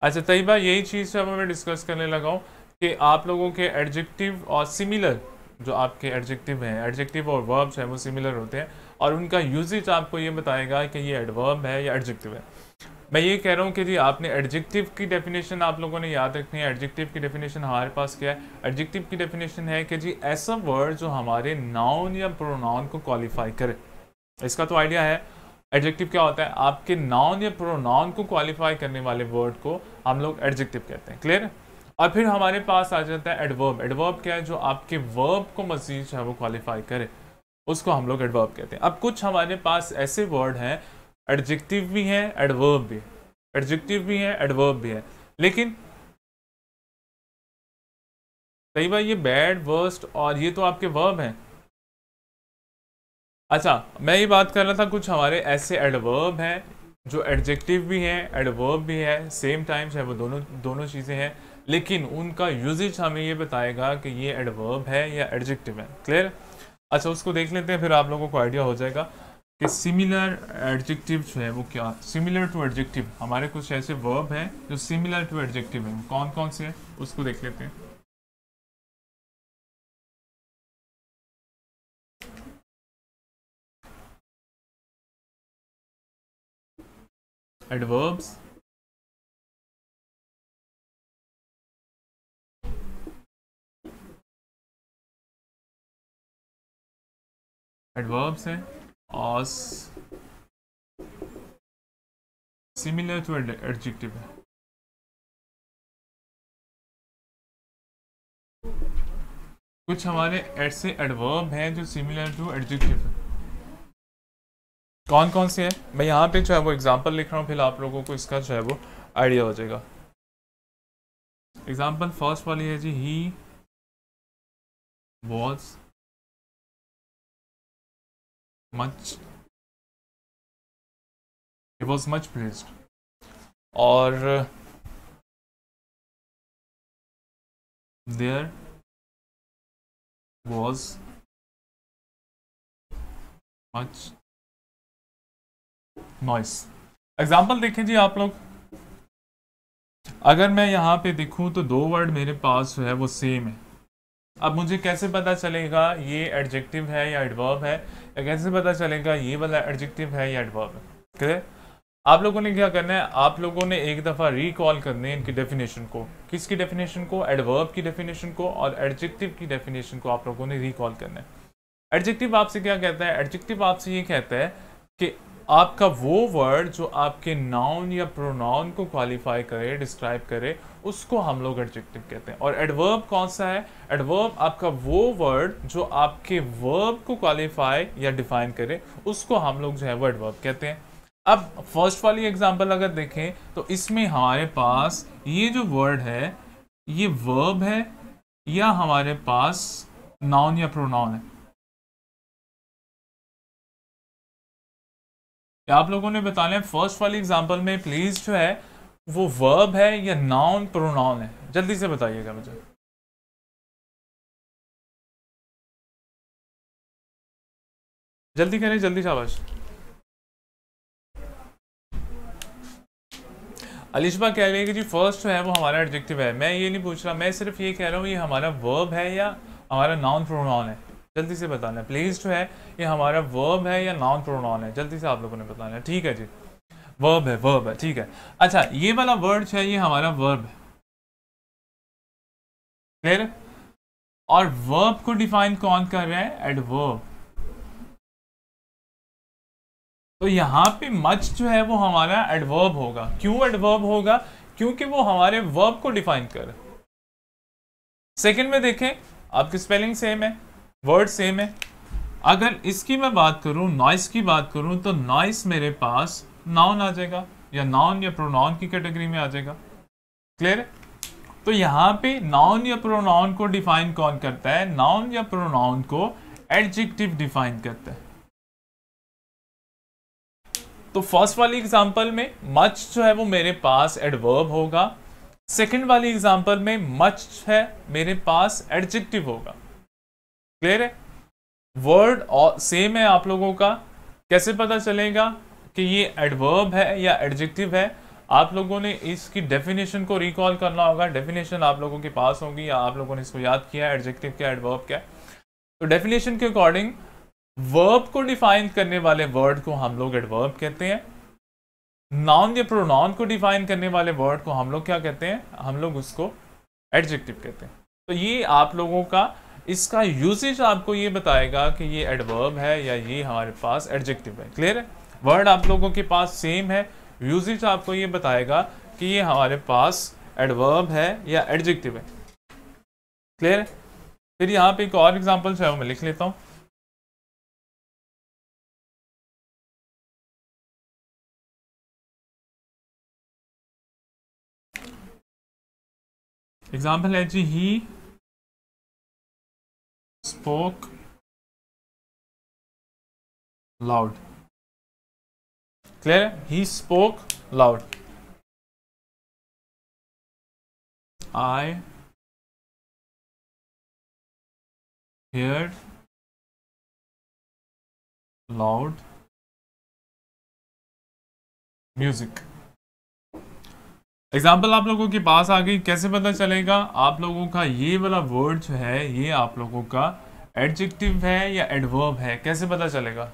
अच्छा तैयबा, यही चीज़ जो मैं डिस्कस करने लगा हूँ कि आप लोगों के एडजेक्टिव और सिमिलर जो आपके एडजेक्टिव हैं, एडजेक्टिव और वर्ब्स हैं वो सिमिलर होते हैं, और उनका यूजेज आपको ये बताएगा कि ये एडवर्ब है या एडजेक्टिव है। मैं ये कह रहा हूँ कि जी आपने एडजेक्टिव की डेफिनेशन आप लोगों ने याद रखनी है। एडजेक्टिव की डेफिनेशन हमारे पास क्या है? एडजेक्टिव की डेफिनेशन है कि जी ऐसा वर्ड जो हमारे नाउन या प्रोनाउन को क्वालिफाई करे। इसका तो आइडिया है। एडजेक्टिव क्या होता है? आपके नाउन या प्रोनाउन को क्वालिफाई करने वाले वर्ड को हम लोग एडजेक्टिव कहते हैं। क्लियर? और फिर हमारे पास आ जाता है एडवर्ब। एडवर्ब क्या है? जो आपके वर्ब को मजीद जो है वो क्वालिफाई करे, उसको हम लोग एडवर्ब कहते हैं। अब कुछ हमारे पास ऐसे वर्ड हैं, एडजेक्टिव भी हैं, एडवर्ब भी है, एडजेक्टिव भी है, एडवर्ब भी है, लेकिन कई बार ये बैड, वर्स्ट और ये तो आपके वर्ब हैं। अच्छा, मैं ये बात कर रहा था कुछ हमारे ऐसे एडवर्ब हैं जो एडजेक्टिव भी हैं, एडवर्ब भी है, सेम टाइम है वो दोनों दोनों चीज़ें हैं, लेकिन उनका यूजेज हमें ये बताएगा कि ये एडवर्ब है या एडजेक्टिव है। क्लियर? अच्छा, उसको देख लेते हैं, फिर आप लोगों को आइडिया हो जाएगा कि सिमिलर एडजेक्टिव जो है वो क्या, सिमिलर टू एडजेक्टिव हमारे कुछ ऐसे वर्ब हैं जो सिमिलर टू एडजेक्टिव हैं, कौन कौन से हैं उसको देख लेते हैं। एडवर्ब्स, एडवर्ब्स हैं और सिमिलर टू एडजेक्टिव है। कुछ हमारे ऐसे एडवर्ब हैं जो सिमिलर टू एडजेक्टिव है, कौन कौन से हैं? मैं यहाँ पे जो है वो एग्जांपल लिख रहा हूँ, फिर आप लोगों को इसका जो है वो आइडिया हो जाएगा। एग्जांपल फर्स्ट वाली है जी, he was much, he was much pleased, और there was much noise. Example देखें जी आप लोग, अगर मैं यहाँ पे देखूँ तो दो वर्ड मेरे पास जो है वो सेम है। अब मुझे कैसे पता चलेगा ये एडजेक्टिव है या एडवर्ब है, या कैसे पता चलेगा ये वाला एडजेक्टिव है या एडवर्ब है? क्लियर? आप लोगों ने क्या करना है, आप लोगों ने एक दफ़ा रिकॉल करने इनकी डेफिनेशन को। किसकी डेफिनेशन को? एडवर्ब की डेफिनेशन को, और एडजेक्टिव की डेफिनेशन को आप लोगों ने रिकॉल करना है। एडजेक्टिव आपसे क्या कहता है? एडजेक्टिव आपसे ये कहता है कि आपका वो वर्ड जो आपके नाउन या प्रोनाउन को क्वालिफाई करे, डिस्क्राइब करे, उसको हम लोग एडजेक्टिव कहते हैं। और एडवर्ब कौन सा है? एडवर्ब आपका वो वर्ड जो आपके वर्ब को क्वालिफाई या डिफाइन करे, उसको हम लोग जो है वो एडवर्ब कहते हैं। अब फर्स्ट वाली एग्जांपल अगर देखें तो इसमें हमारे पास ये जो वर्ड है ये वर्ब है या हमारे पास नाउन या प्रोनाउन है? आप लोगों ने बताना है फर्स्ट वाली एग्जांपल में प्लीज जो है वो वर्ब है या नाउन प्रोनाउन है, जल्दी से बताइएगा मुझे। जल्दी करें, जल्दी, शाबाश। अलिशबा कह रही है कि जी फर्स्ट जो है वो हमारा एडजेक्टिव है। मैं ये नहीं पूछ रहा, मैं सिर्फ ये कह रहा हूँ ये हमारा वर्ब है या हमारा नाउन प्रोनाउन है। जल्दी से बताना है प्लीज जो है ये हमारा वर्ब है या नाउन प्रोनाउन है, जल्दी से आप लोगों ने बताना है। ठीक है जी, वर्ब है, वर्ब है, ठीक है। अच्छा, ये वाला वर्ड है ये हमारा वर्ब है, क्लियर है? और वर्ब को डिफाइन कौन कर रहा है? एडवर्ब। तो यहां पे मच जो है वो हमारा एडवर्ब होगा। क्यों एडवर्ब होगा? क्योंकि वो हमारे वर्ब को डिफाइन कर रहा है। सेकंड में देखें, आपकी स्पेलिंग सेम है, वर्ड सेम है। अगर इसकी मैं बात करूं, नॉइस की बात करूं, तो नॉइस मेरे पास नाउन आ जाएगा या नाउन या प्रोनाउन की कैटेगरी में आ जाएगा, क्लियर है? तो यहां पे नाउन या प्रोनाउन को डिफाइन कौन करता है? नाउन या प्रोनाउन को एडजेक्टिव डिफाइन करता है। तो फर्स्ट वाली एग्जांपल में मच जो है वो मेरे पास एडवर्ब होगा, सेकंड वाली एग्जांपल में मच है मेरे पास एडजेक्टिव होगा, क्लियर है? वर्ड और सेम है आप लोगों का, कैसे पता चलेगा कि ये एडवर्ब है या एडजेक्टिव है? आप लोगों ने इसकी डेफिनेशन को रिकॉल करना होगा। डेफिनेशन आप लोगों के पास होगी या आप लोगों ने इसको याद किया, एडजेक्टिव क्या, एडवर्ब क्या। तो डेफिनेशन के अकॉर्डिंग वर्ब को डिफाइन करने वाले वर्ड को हम लोग एडवर्ब कहते हैं, नाउन या प्रोनाउन को डिफाइन करने वाले वर्ड को हम लोग क्या कहते हैं? हम लोग उसको एडजेक्टिव कहते हैं। तो ये आप लोगों का इसका यूसेज आपको ये बताएगा कि ये एडवर्ब है या ये हमारे पास एडजेक्टिव है, क्लियर है? वर्ड आप लोगों के पास सेम है, यूसेज आपको ये बताएगा कि ये हमारे पास एडवर्ब है या एडजेक्टिव है, क्लियर है? फिर यहाँ पे एक और एग्जाम्पल है वो मैं लिख लेता हूँ। एग्जाम्पल है जी, ही स्पोक लाउड, क्लियर है? He spoke loud. I heard loud music। Example आप लोगों के पास आ गई। कैसे पता चलेगा आप लोगों का ये वाला वर्ड जो है ये आप लोगों का एडजेक्टिव है या एडवर्ब है? कैसे पता चलेगा?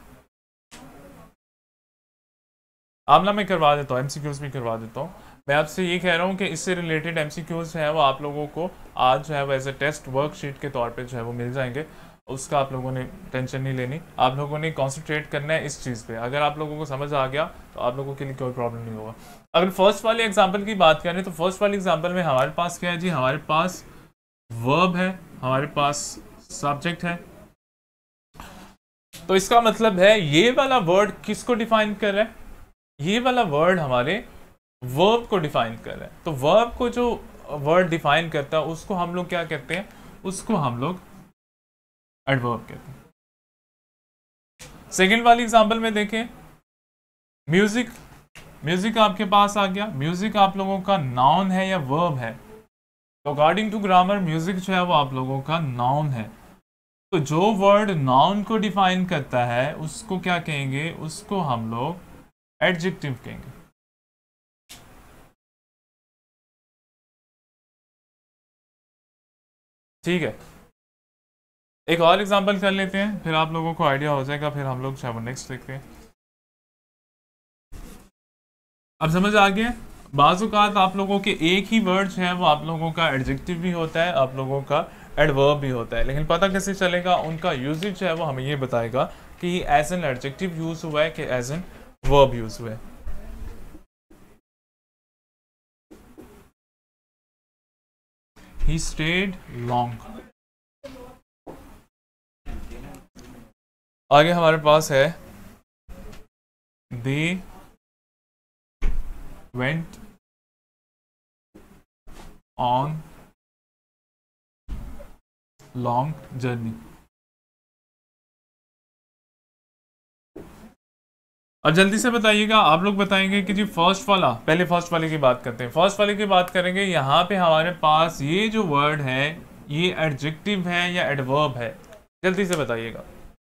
आमला मैं करवा देता हूँ, एमसीक्यूज भी करवा देता हूँ। मैं आपसे ये कह रहा हूँ कि इससे रिलेटेड एमसीक्यूज है वो आप लोगों को आज जो है वो एज ए टेस्ट वर्कशीट के तौर पे जो है वो मिल जाएंगे। उसका आप लोगों ने टेंशन नहीं लेनी, आप लोगों ने कॉन्सेंट्रेट करना है इस चीज़ पे। अगर आप लोगों को समझ आ गया तो आप लोगों के लिए कोई प्रॉब्लम नहीं होगा। अगर फर्स्ट वाले एग्जाम्पल की बात करें तो फर्स्ट वाले एग्जाम्पल में हमारे पास क्या है जी? हमारे पास वर्ब है, हमारे पास सब्जेक्ट है। तो इसका मतलब है ये वाला वर्ड किसको डिफाइन कर रहा है? ये वाला वर्ड हमारे वर्ब को डिफाइन कर रहा है। तो वर्ब को जो वर्ड डिफाइन करता है उसको हम लोग क्या कहते हैं? उसको हम लोग एडवर्ब कहते हैं। सेकंड वाली एग्जांपल में देखें, म्यूजिक। म्यूजिक आपके पास आ गया। म्यूजिक आप लोगों का नाउन है या वर्ब है? तो अकॉर्डिंग टू ग्रामर म्यूजिक जो है वो आप लोगों का नाउन है। तो जो वर्ड नाउन को डिफाइन करता है उसको क्या कहेंगे? उसको हम लोग एडजेक्टिव कहेंगे। ठीक है, एक और एग्जांपल कर लेते हैं, फिर आप लोगों को आइडिया हो जाएगा, फिर हम लोग चाहे नेक्स्ट देखते हैं। अब समझ आ गया? बाज़-औक़ात आप लोगों के एक ही वर्ड है वो आप लोगों का एडजेक्टिव भी होता है, आप लोगों का एडवर्ब भी होता है, लेकिन पता कैसे चलेगा? उनका यूजेज है वो हमें ये बताएगा कि एज एन एडजेक्टिव यूज हुआ है कि एज एन वर्ब यूज हुआ है। He stayed long। आगे हमारे पास है they went on long journey। और जल्दी से बताइएगा, आप लोग बताएंगे कि जी फर्स्ट वाला, पहले फर्स्ट वाले की बात करते हैं। फर्स्ट वाले की बात करेंगे, यहाँ पे हमारे पास ये जो वर्ड है ये एडजेक्टिव है या एडवर्ब है? जल्दी से बताइएगा,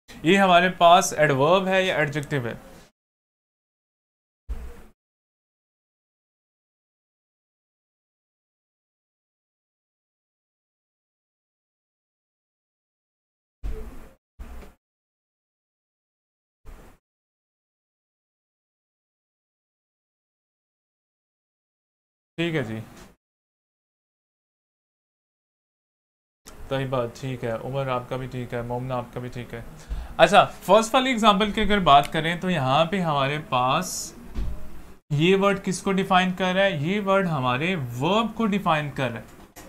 ये हमारे पास एडवर्ब है या एडजेक्टिव है? ठीक है जी, सही बात, ठीक है। उमर आपका भी ठीक है, मोमना आपका भी ठीक है। अच्छा, फर्स्ट वाली एग्जांपल की अगर बात करें तो यहाँ पे हमारे पास ये वर्ड किसको डिफाइन कर रहा है? ये वर्ड हमारे वर्ब को डिफाइन कर रहा है।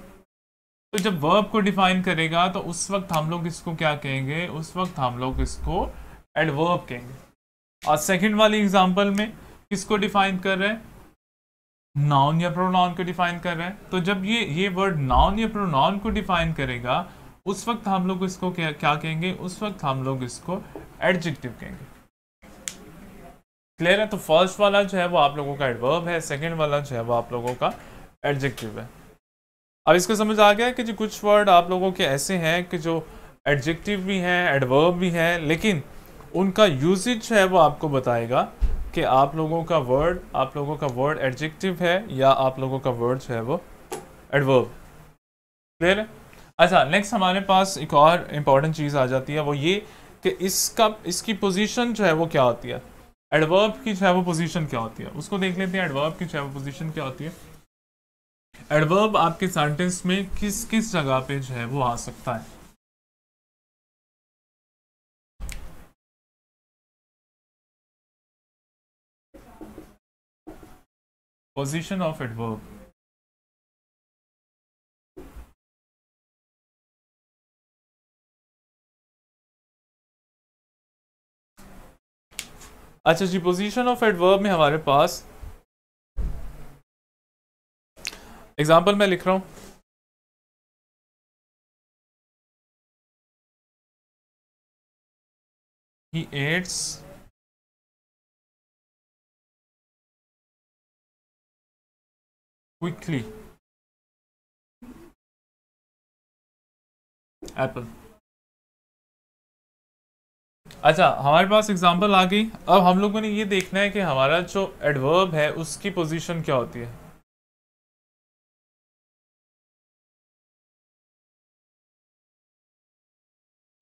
तो जब वर्ब को डिफाइन करेगा तो उस वक्त हम लोग इसको क्या कहेंगे? उस वक्त हम लोग इसको एडवर्ब कहेंगे। और सेकंड वाली एग्जांपल में किसको डिफाइन कर रहा है? नाउन या प्रोनाउन को डिफाइन कर रहा है। तो जब ये वर्ड नाउन या प्रोनाउन को डिफाइन करेगा उस वक्त हम लोग इसको क्या कहेंगे? उस वक्त हम लोग इसको एडजेक्टिव कहेंगे। क्लियर है? तो फर्स्ट वाला जो है वो आप लोगों का एडवर्ब है, सेकंड वाला जो है वो आप लोगों का एडजेक्टिव है। अब इसको समझ आ गया कि जो कुछ वर्ड आप लोगों के ऐसे हैं कि जो एडजेक्टिव भी हैं, एडवर्ब भी हैं, लेकिन उनका यूजेज है वो आपको बताएगा कि आप लोगों का वर्ड एडजेक्टिव है या आप लोगों का वर्ड जो है वो एडवर्ब। क्लियर है? अच्छा, नेक्स्ट हमारे पास एक और इम्पॉर्टेंट चीज़ आ जाती है, वो ये कि इसकी पोजीशन जो है वो क्या होती है? एडवर्ब की जो है वो पोजीशन क्या होती है, उसको देख लेते हैं। एडवर्ब की जो है वो पोजीशन क्या होती है? एडवर्ब आपके सेंटेंस में किस किस जगह पे जो है वो आ सकता है? Position of adverb. अच्छा जी, पोजीशन ऑफ एडवर्ब में हमारे पास एग्जाम्पल मैं लिख रहा हूं। He eats quickly Apple. अच्छा, हमारे पास एग्जाम्पल आ गई। अब हम लोगों ने ये देखना है कि हमारा जो एडवर्ब है उसकी पोजीशन क्या होती है।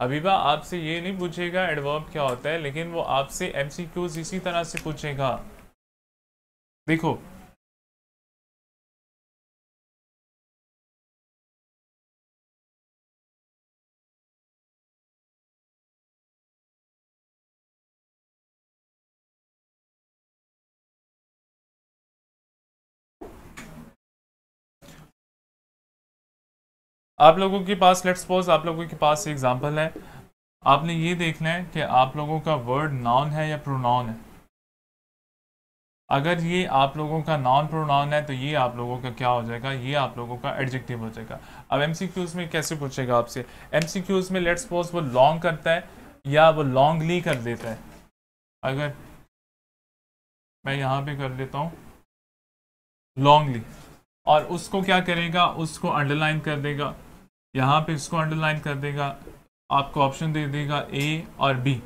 अबीबा आपसे ये नहीं पूछेगा एडवर्ब क्या होता है, लेकिन वो आपसे एमसीक्यूज इसी तरह से पूछेगा। देखो, आप लोगों के पास लेट्स सपोज आप लोगों के पास एग्जांपल है। आपने ये देखना है कि आप लोगों का वर्ड नाउन है या प्रोनाउन है। अगर ये आप लोगों का नॉन प्रोनाउन है तो ये आप लोगों का क्या हो जाएगा? ये आप लोगों का एडजेक्टिव हो जाएगा। अब एमसीक्यूज में कैसे पूछेगा आपसे? एमसीक्यूज में लेट्स सपोज वो लॉन्ग करता है या वो लॉन्गली कर देता है। अगर मैं यहाँ पे कर लेता हूँ लॉन्गली, और उसको क्या करेगा? उसको अंडरलाइन कर देगा, यहाँ पे इसको अंडरलाइन कर देगा, आपको ऑप्शन दे देगा ए और बी,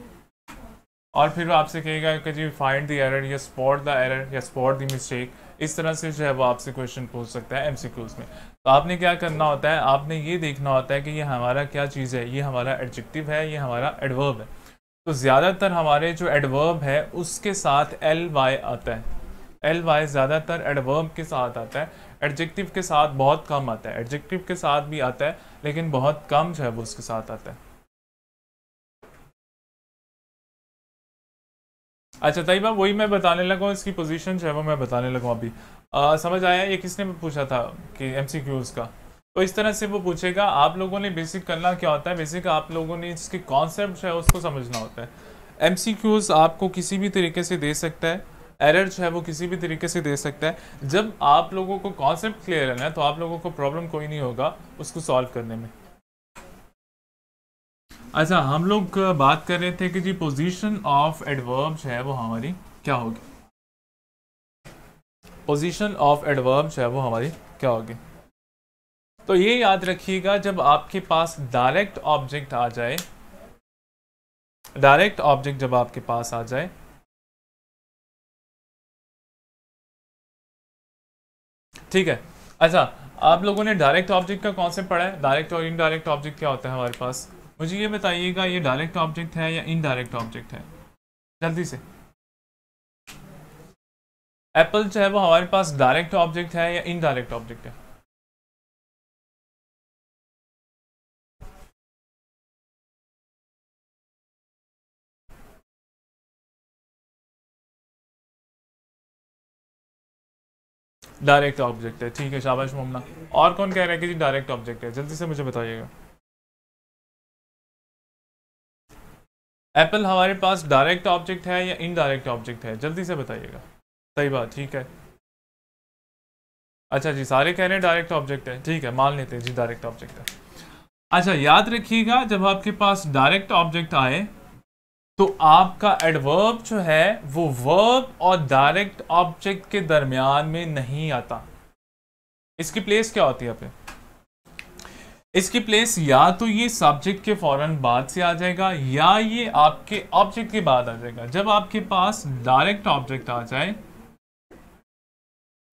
और फिर आपसे कहेगा कि जी फाइंड द एरर या स्पॉट द एरर या स्पॉट द मिस्टेक। इस तरह से जो है वो आपसे क्वेश्चन पूछ सकता है एमसीक्यूज में। तो आपने क्या करना होता है? आपने ये देखना होता है कि ये हमारा क्या चीज़ है, ये हमारा एडजेक्टिव है, ये हमारा एडवर्ब है। तो ज़्यादातर हमारे जो एडवर्ब है उसके साथ एल वाई आता है। एल वाई ज़्यादातर एडवर्ब के साथ आता है, एडजेक्टिव के साथ बहुत कम आता है। एडजेक्टिव के साथ भी आता है लेकिन बहुत कम जो है वो उसके साथ आता है। अच्छा तैयबा, वही मैं बताने लगा हूँ, इसकी पोजीशन जो है वो मैं बताने लगा हूँ अभी। समझ आया? ये किसने पूछा था कि एमसीक्यूज का? तो इस तरह से वो पूछेगा। आप लोगों ने बेसिक करना क्या होता है, बेसिक आप लोगों ने इसके कॉन्सेप्ट है उसको समझना होता है। एमसीक्यूज आपको किसी भी तरीके से दे सकता है, एरर जो है वो किसी भी तरीके से दे सकता है। जब आप लोगों को कॉन्सेप्ट क्लियर है ना तो आप लोगों को प्रॉब्लम कोई नहीं होगा उसको सॉल्व करने में। अच्छा, हम लोग बात कर रहे थे कि जी पोजीशन ऑफ एडवर्ब जो है वो हमारी क्या होगी? पोजीशन ऑफ एडवर्ब जो है वो हमारी क्या होगी? तो ये याद रखिएगा, जब आपके पास डायरेक्ट ऑब्जेक्ट आ जाए, डायरेक्ट ऑब्जेक्ट जब आपके पास आ जाए, ठीक है। अच्छा, आप लोगों ने डायरेक्ट ऑब्जेक्ट का कॉन्सेप्ट पढ़ा है? डायरेक्ट और इनडायरेक्ट ऑब्जेक्ट क्या होता है हमारे पास? मुझे ये बताइएगा, ये डायरेक्ट ऑब्जेक्ट है या इनडायरेक्ट ऑब्जेक्ट है? जल्दी से। एप्पल जो है वो हमारे पास डायरेक्ट ऑब्जेक्ट है या इनडायरेक्ट ऑब्जेक्ट है? डायरेक्ट ऑब्जेक्ट है, ठीक है, शाबाश मोमना। और कौन कह रहा है कि जी डायरेक्ट ऑब्जेक्ट है? जल्दी से मुझे बताइएगा। एप्पल हमारे पास डायरेक्ट ऑब्जेक्ट है या इनडायरेक्ट ऑब्जेक्ट है? जल्दी से बताइएगा। सही बात, ठीक है। अच्छा जी, सारे कह रहे हैं डायरेक्ट ऑब्जेक्ट है, ठीक है, मान लेते हैं जी डायरेक्ट ऑब्जेक्ट है। अच्छा, याद रखिएगा, जब आपके पास डायरेक्ट ऑब्जेक्ट आए तो आपका एडवर्ब जो है वो वर्ब और डायरेक्ट ऑब्जेक्ट के दरमियान में नहीं आता। इसकी प्लेस क्या होती है पे? इसकी प्लेस या तो ये सब्जेक्ट के फौरन बाद से आ जाएगा या ये आपके ऑब्जेक्ट के बाद आ जाएगा। जब आपके पास डायरेक्ट ऑब्जेक्ट आ जाए,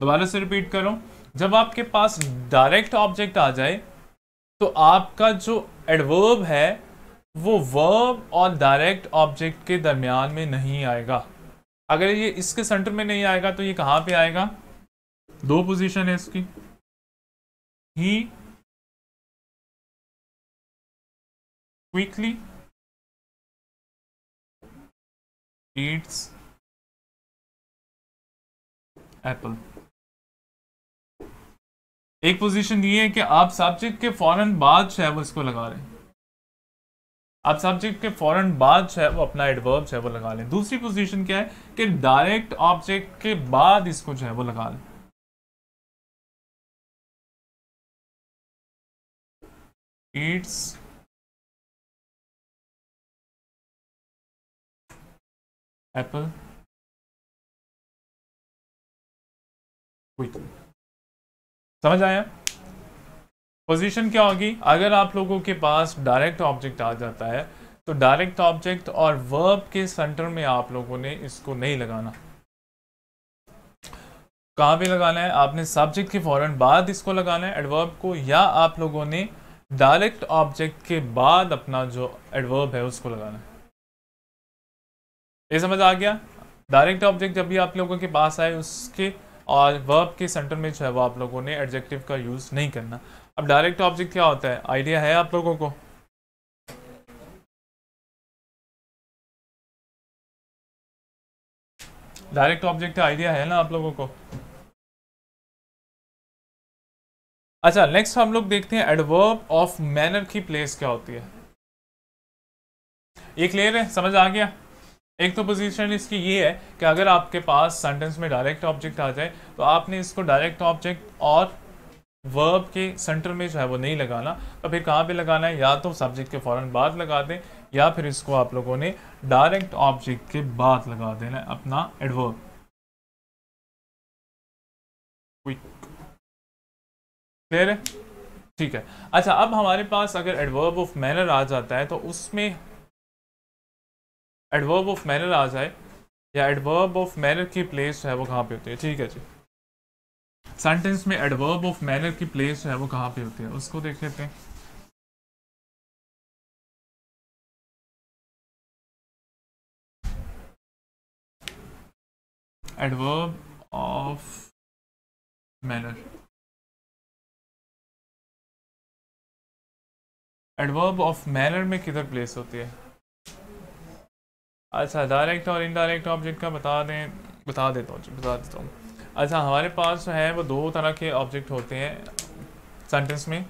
दोबारा से रिपीट करो, जब आपके पास डायरेक्ट ऑब्जेक्ट आ जाए तो आपका जो एडवर्ब है वो वर्ब और डायरेक्ट ऑब्जेक्ट के दरमियान में नहीं आएगा। अगर ये इसके सेंटर में नहीं आएगा तो ये कहां पे आएगा? दो पोजीशन है इसकी। ही क्विकली ईट्स एप्पल। एक पोजीशन ये है कि आप सब्जेक्ट के फौरन बाद जो है वो इसको लगा रहे हैं, आप सब्जेक्ट के फौरन बाद जो है वो अपना एडवर्ब जो है वो लगा लें। दूसरी पोजीशन क्या है कि डायरेक्ट ऑब्जेक्ट के बाद इसको जो है वो लगा लें। Yeats Apple quickly. समझ आया? पोजीशन क्या होगी? अगर आप लोगों के पास डायरेक्ट ऑब्जेक्ट आ जाता है तो डायरेक्ट ऑब्जेक्ट और वर्ब के सेंटर में आप लोगों ने इसको नहीं लगाना। कहां पे लगाना है? आपने सब्जेक्ट के फौरन बाद इसको लगाना है एडवर्ब को, या आप लोगों ने डायरेक्ट ऑब्जेक्ट के बाद अपना जो एडवर्ब है उसको लगाना है। ये समझ आ गया? डायरेक्ट ऑब्जेक्ट जब भी आप लोगों के पास आए उसके और वर्ब के सेंटर में जो है वो आप लोगों ने एडजेक्टिव का यूज नहीं करना। अब डायरेक्ट ऑब्जेक्ट क्या होता है, आइडिया है आप लोगों को? डायरेक्ट ऑब्जेक्ट आइडिया है ना आप लोगों को? अच्छा, नेक्स्ट हम लोग देखते हैं एडवर्ब ऑफ मैनर की प्लेस क्या होती है। ये क्लियर है? समझ आ गया? एक तो पोजीशन इसकी ये है कि अगर आपके पास सेंटेंस में डायरेक्ट ऑब्जेक्ट आ जाए तो आपने इसको डायरेक्ट ऑब्जेक्ट और वर्ब के सेंटर में जो है वो नहीं लगाना। तो फिर कहाँ पे लगाना है? या तो सब्जेक्ट के फौरन बाद लगा दें या फिर इसको आप लोगों ने डायरेक्ट ऑब्जेक्ट के बाद लगा देना है अपना एडवर्ब। क्लियर है? ठीक है। अच्छा, अब हमारे पास अगर एडवर्ब ऑफ मैनर आ जाता है तो उसमें एडवर्ब ऑफ मैनर आ जाए या एडवर्ब ऑफ मैनर की प्लेस है वो कहाँ पे होती है? ठीक है जी, सेंटेंस में एडवर्ब ऑफ मैनर की प्लेस है वो कहाँ पे होती है उसको देख लेते हैं। Adverb of manner, adverb of manner में किधर प्लेस होती है? अच्छा, डायरेक्ट और इनडायरेक्ट ऑब्जेक्ट का बता दें, बता देता हूँ। अच्छा, हमारे पास जो है वो दो तरह के ऑब्जेक्ट होते हैं सेंटेंस में।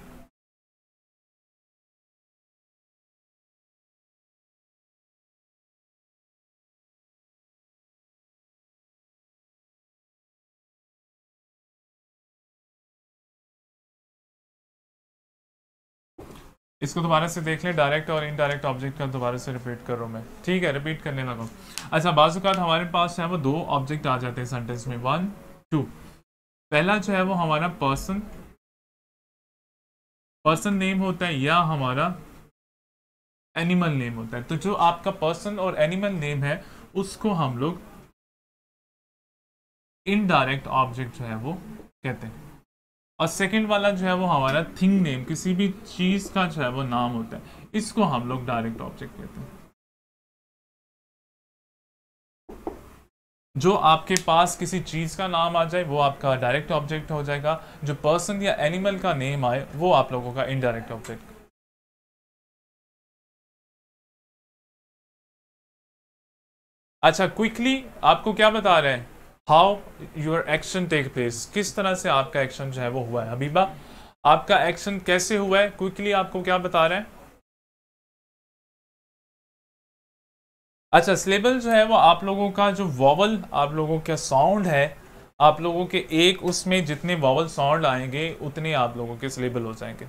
इसको दोबारा से देख लें, डायरेक्ट और इनडायरेक्ट ऑब्जेक्ट का दोबारा से रिपीट कर रहा हूँ मैं, ठीक है, रिपीट करने लगा हूँ। अच्छा, बाज़ औक़ात हमारे पास है वो दो ऑब्जेक्ट आ जाते हैं सेंटेंस में, 1 2। पहला जो है वो हमारा पर्सन नेम होता है या हमारा एनिमल नेम होता है। तो जो आपका पर्सन और एनिमल नेम है उसको हम लोग इनडायरेक्ट ऑब्जेक्ट जो है वो कहते हैं। और सेकंड वाला जो है वो हमारा थिंग नेम, किसी भी चीज का जो है वो नाम होता है, इसको हम लोग डायरेक्ट ऑब्जेक्ट कहते हैं। जो आपके पास किसी चीज का नाम आ जाए वो आपका डायरेक्ट ऑब्जेक्ट हो जाएगा, जो पर्सन या एनिमल का नेम आए वो आप लोगों का इनडायरेक्ट ऑब्जेक्ट। अच्छा, क्विकली आपको क्या बता रहे हैं, how your action take place, किस तरह से आपका एक्शन जो है वो हुआ है। हबीबा, आपका एक्शन कैसे हुआ है, क्विकली आपको क्या बता रहे हैं। अच्छा, सिलेबल जो है वो आप लोगों का जो वॉवल आप लोगों का साउंड है, आप लोगों के एक उसमें जितने वॉवल साउंड आएंगे उतने आप लोगों के सिलेबल हो जाएंगे।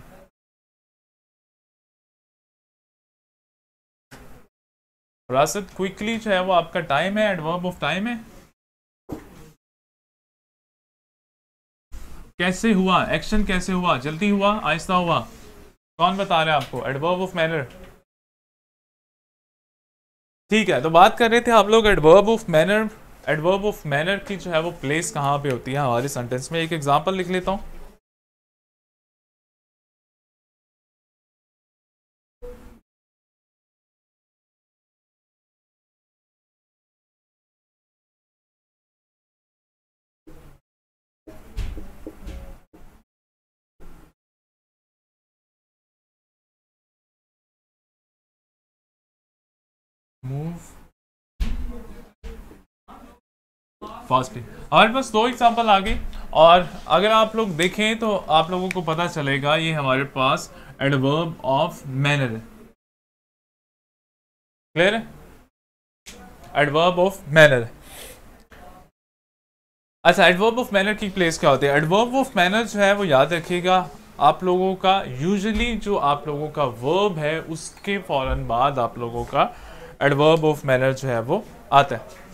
राशिद, क्विकली जो है वो आपका टाइम है, एडवर्ब ऑफ टाइम है। कैसे हुआ एक्शन, कैसे हुआ, जल्दी हुआ, आहिस्ता हुआ, कौन बता रहे हैं आपको। एडवर्ब ऑफ मैनर, ठीक है। तो बात कर रहे थे आप लोग adverb of manner. Adverb of manner की जो है वो प्लेस कहाँ पे होती है हमारे सेंटेंस में। एक एग्जांपल लिख लेता हूँ। मूव फास्टली, हमारे पास दो एग्जांपल आ गए, और अगर आप लोग देखें तो आप लोगों को पता चलेगा ये हमारे पास एडवर्ब ऑफ मैनर है। क्लियर है, एडवर्ब ऑफ मैनर। अच्छा, एडवर्ब ऑफ मैनर की प्लेस क्या होती है। एडवर्ब ऑफ मैनर जो है वो याद रखिएगा, आप लोगों का यूजुअली जो आप लोगों का वर्ब है उसके फौरन बाद आप लोगों का एडवर्ब ऑफ मैनर जो है वो आता है।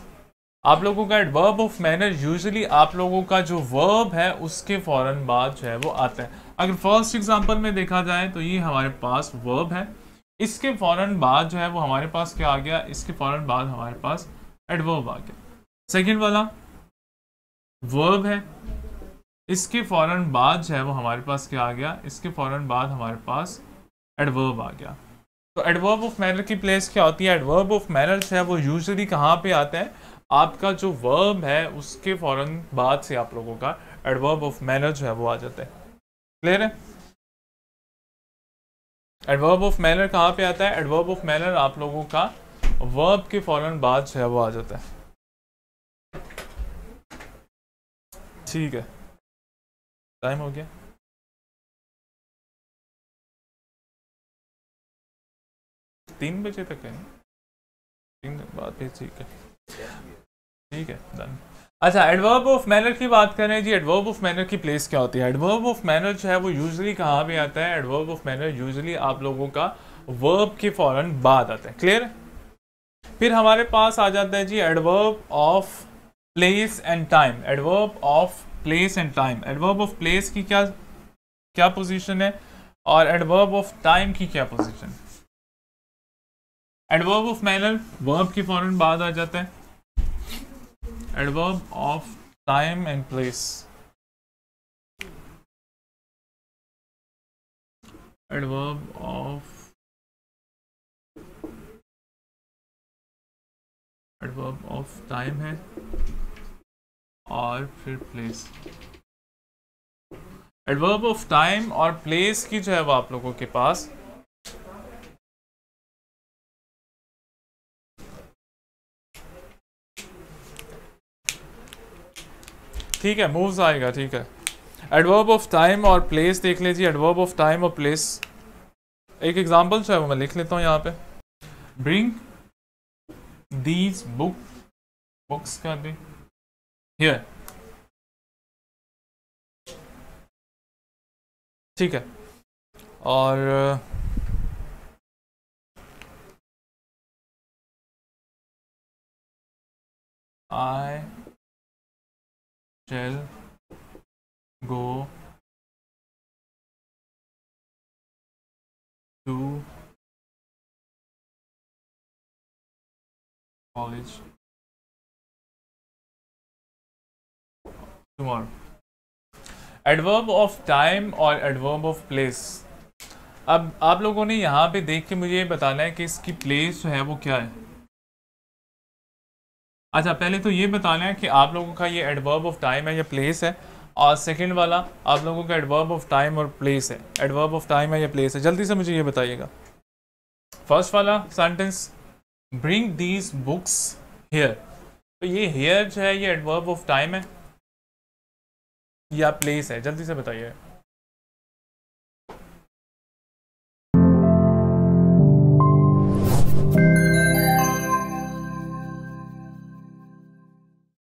आप लोगों का एडवर्ब ऑफ मैनर यूजुअली आप लोगों का जो वर्ब है उसके फौरन बाद जो है वो आता है। अगर फर्स्ट एग्जांपल में देखा जाए तो ये हमारे पास वर्ब है, इसके फौरन बाद जो है वो हमारे पास क्या आ गया, इसके फौरन बाद हमारे पास एडवर्ब आ गया। सेकेंड वाला वर्ब है, इसके फौरन बाद जो है वो हमारे पास क्या आ गया, इसके फौरन बाद हमारे पास एडवर्ब आ गया। तो एडवर्ब ऑफ मैनर की प्लेस क्या होती है। एडवर्ब ऑफ मैनर जो है वो यूजुअली कहाँ पे आता है, आपका जो वर्ब है उसके फौरन बाद से आप लोगों का एडवर्ब ऑफ मैनर जो है वो आ जाता है। क्लियर है, एडवर्ब ऑफ मैनर कहाँ पे आता है। एडवर्ब ऑफ मैनर आप लोगों का वर्ब के फौरन बाद जो है वो आ जाता है। ठीक है, टाइम हो गया, 3 बजे तक है ना, 3 बाद फिर ठीक है, ठीक है, डन। अच्छा, एडवर्ब ऑफ मैनर की बात करें जी, एडवर्ब ऑफ मैनर की प्लेस क्या होती है। एडवर्ब ऑफ मैनर जो है वो यूजुअली कहाँ पे आता है। एडवर्ब ऑफ मैनर यूजुअली आप लोगों का वर्ब के फौरन बाद आता है। क्लियर, फिर हमारे पास आ जाता है जी adverb of place and time. Adverb of place and time, adverb of place की क्या क्या पोजीशन है और एडवर्ब ऑफ टाइम की क्या पोजीशन है। एडवर्ब ऑफ मैनर वर्ब के फौरन बाद आ जाता है। Adverb of time and place, adverb of time है और फिर प्लेस। एडवर्ब ऑफ टाइम और प्लेस की जो है वो आप लोगों के पास ठीक है मूव्स आएगा। ठीक है, एडवर्ब ऑफ टाइम और प्लेस देख लीजिए। एडवर्ब ऑफ टाइम और प्लेस, एक एग्जांपल जो है वो मैं लिख लेता हूँ यहाँ पे। ब्रिंग दीज बुक्स कर दे हियर, ठीक है। और आई shall go to college tomorrow। Adverb of time और एडवर्ब ऑफ प्लेस। अब आप लोगों ने यहाँ पे देख के मुझे ये बताना है कि इसकी प्लेस जो है वो क्या है। अच्छा, पहले तो ये बताना है कि आप लोगों का ये एडवर्ब ऑफ टाइम है या प्लेस है, और सेकंड वाला आप लोगों का एडवर्ब ऑफ टाइम और प्लेस है, एडवर्ब ऑफ टाइम है या प्लेस है। जल्दी से मुझे ये बताइएगा। फर्स्ट वाला sentence, bring these books here, तो ये हेयर जो है ये एडवर्ब ऑफ टाइम है या प्लेस है, जल्दी से बताइए।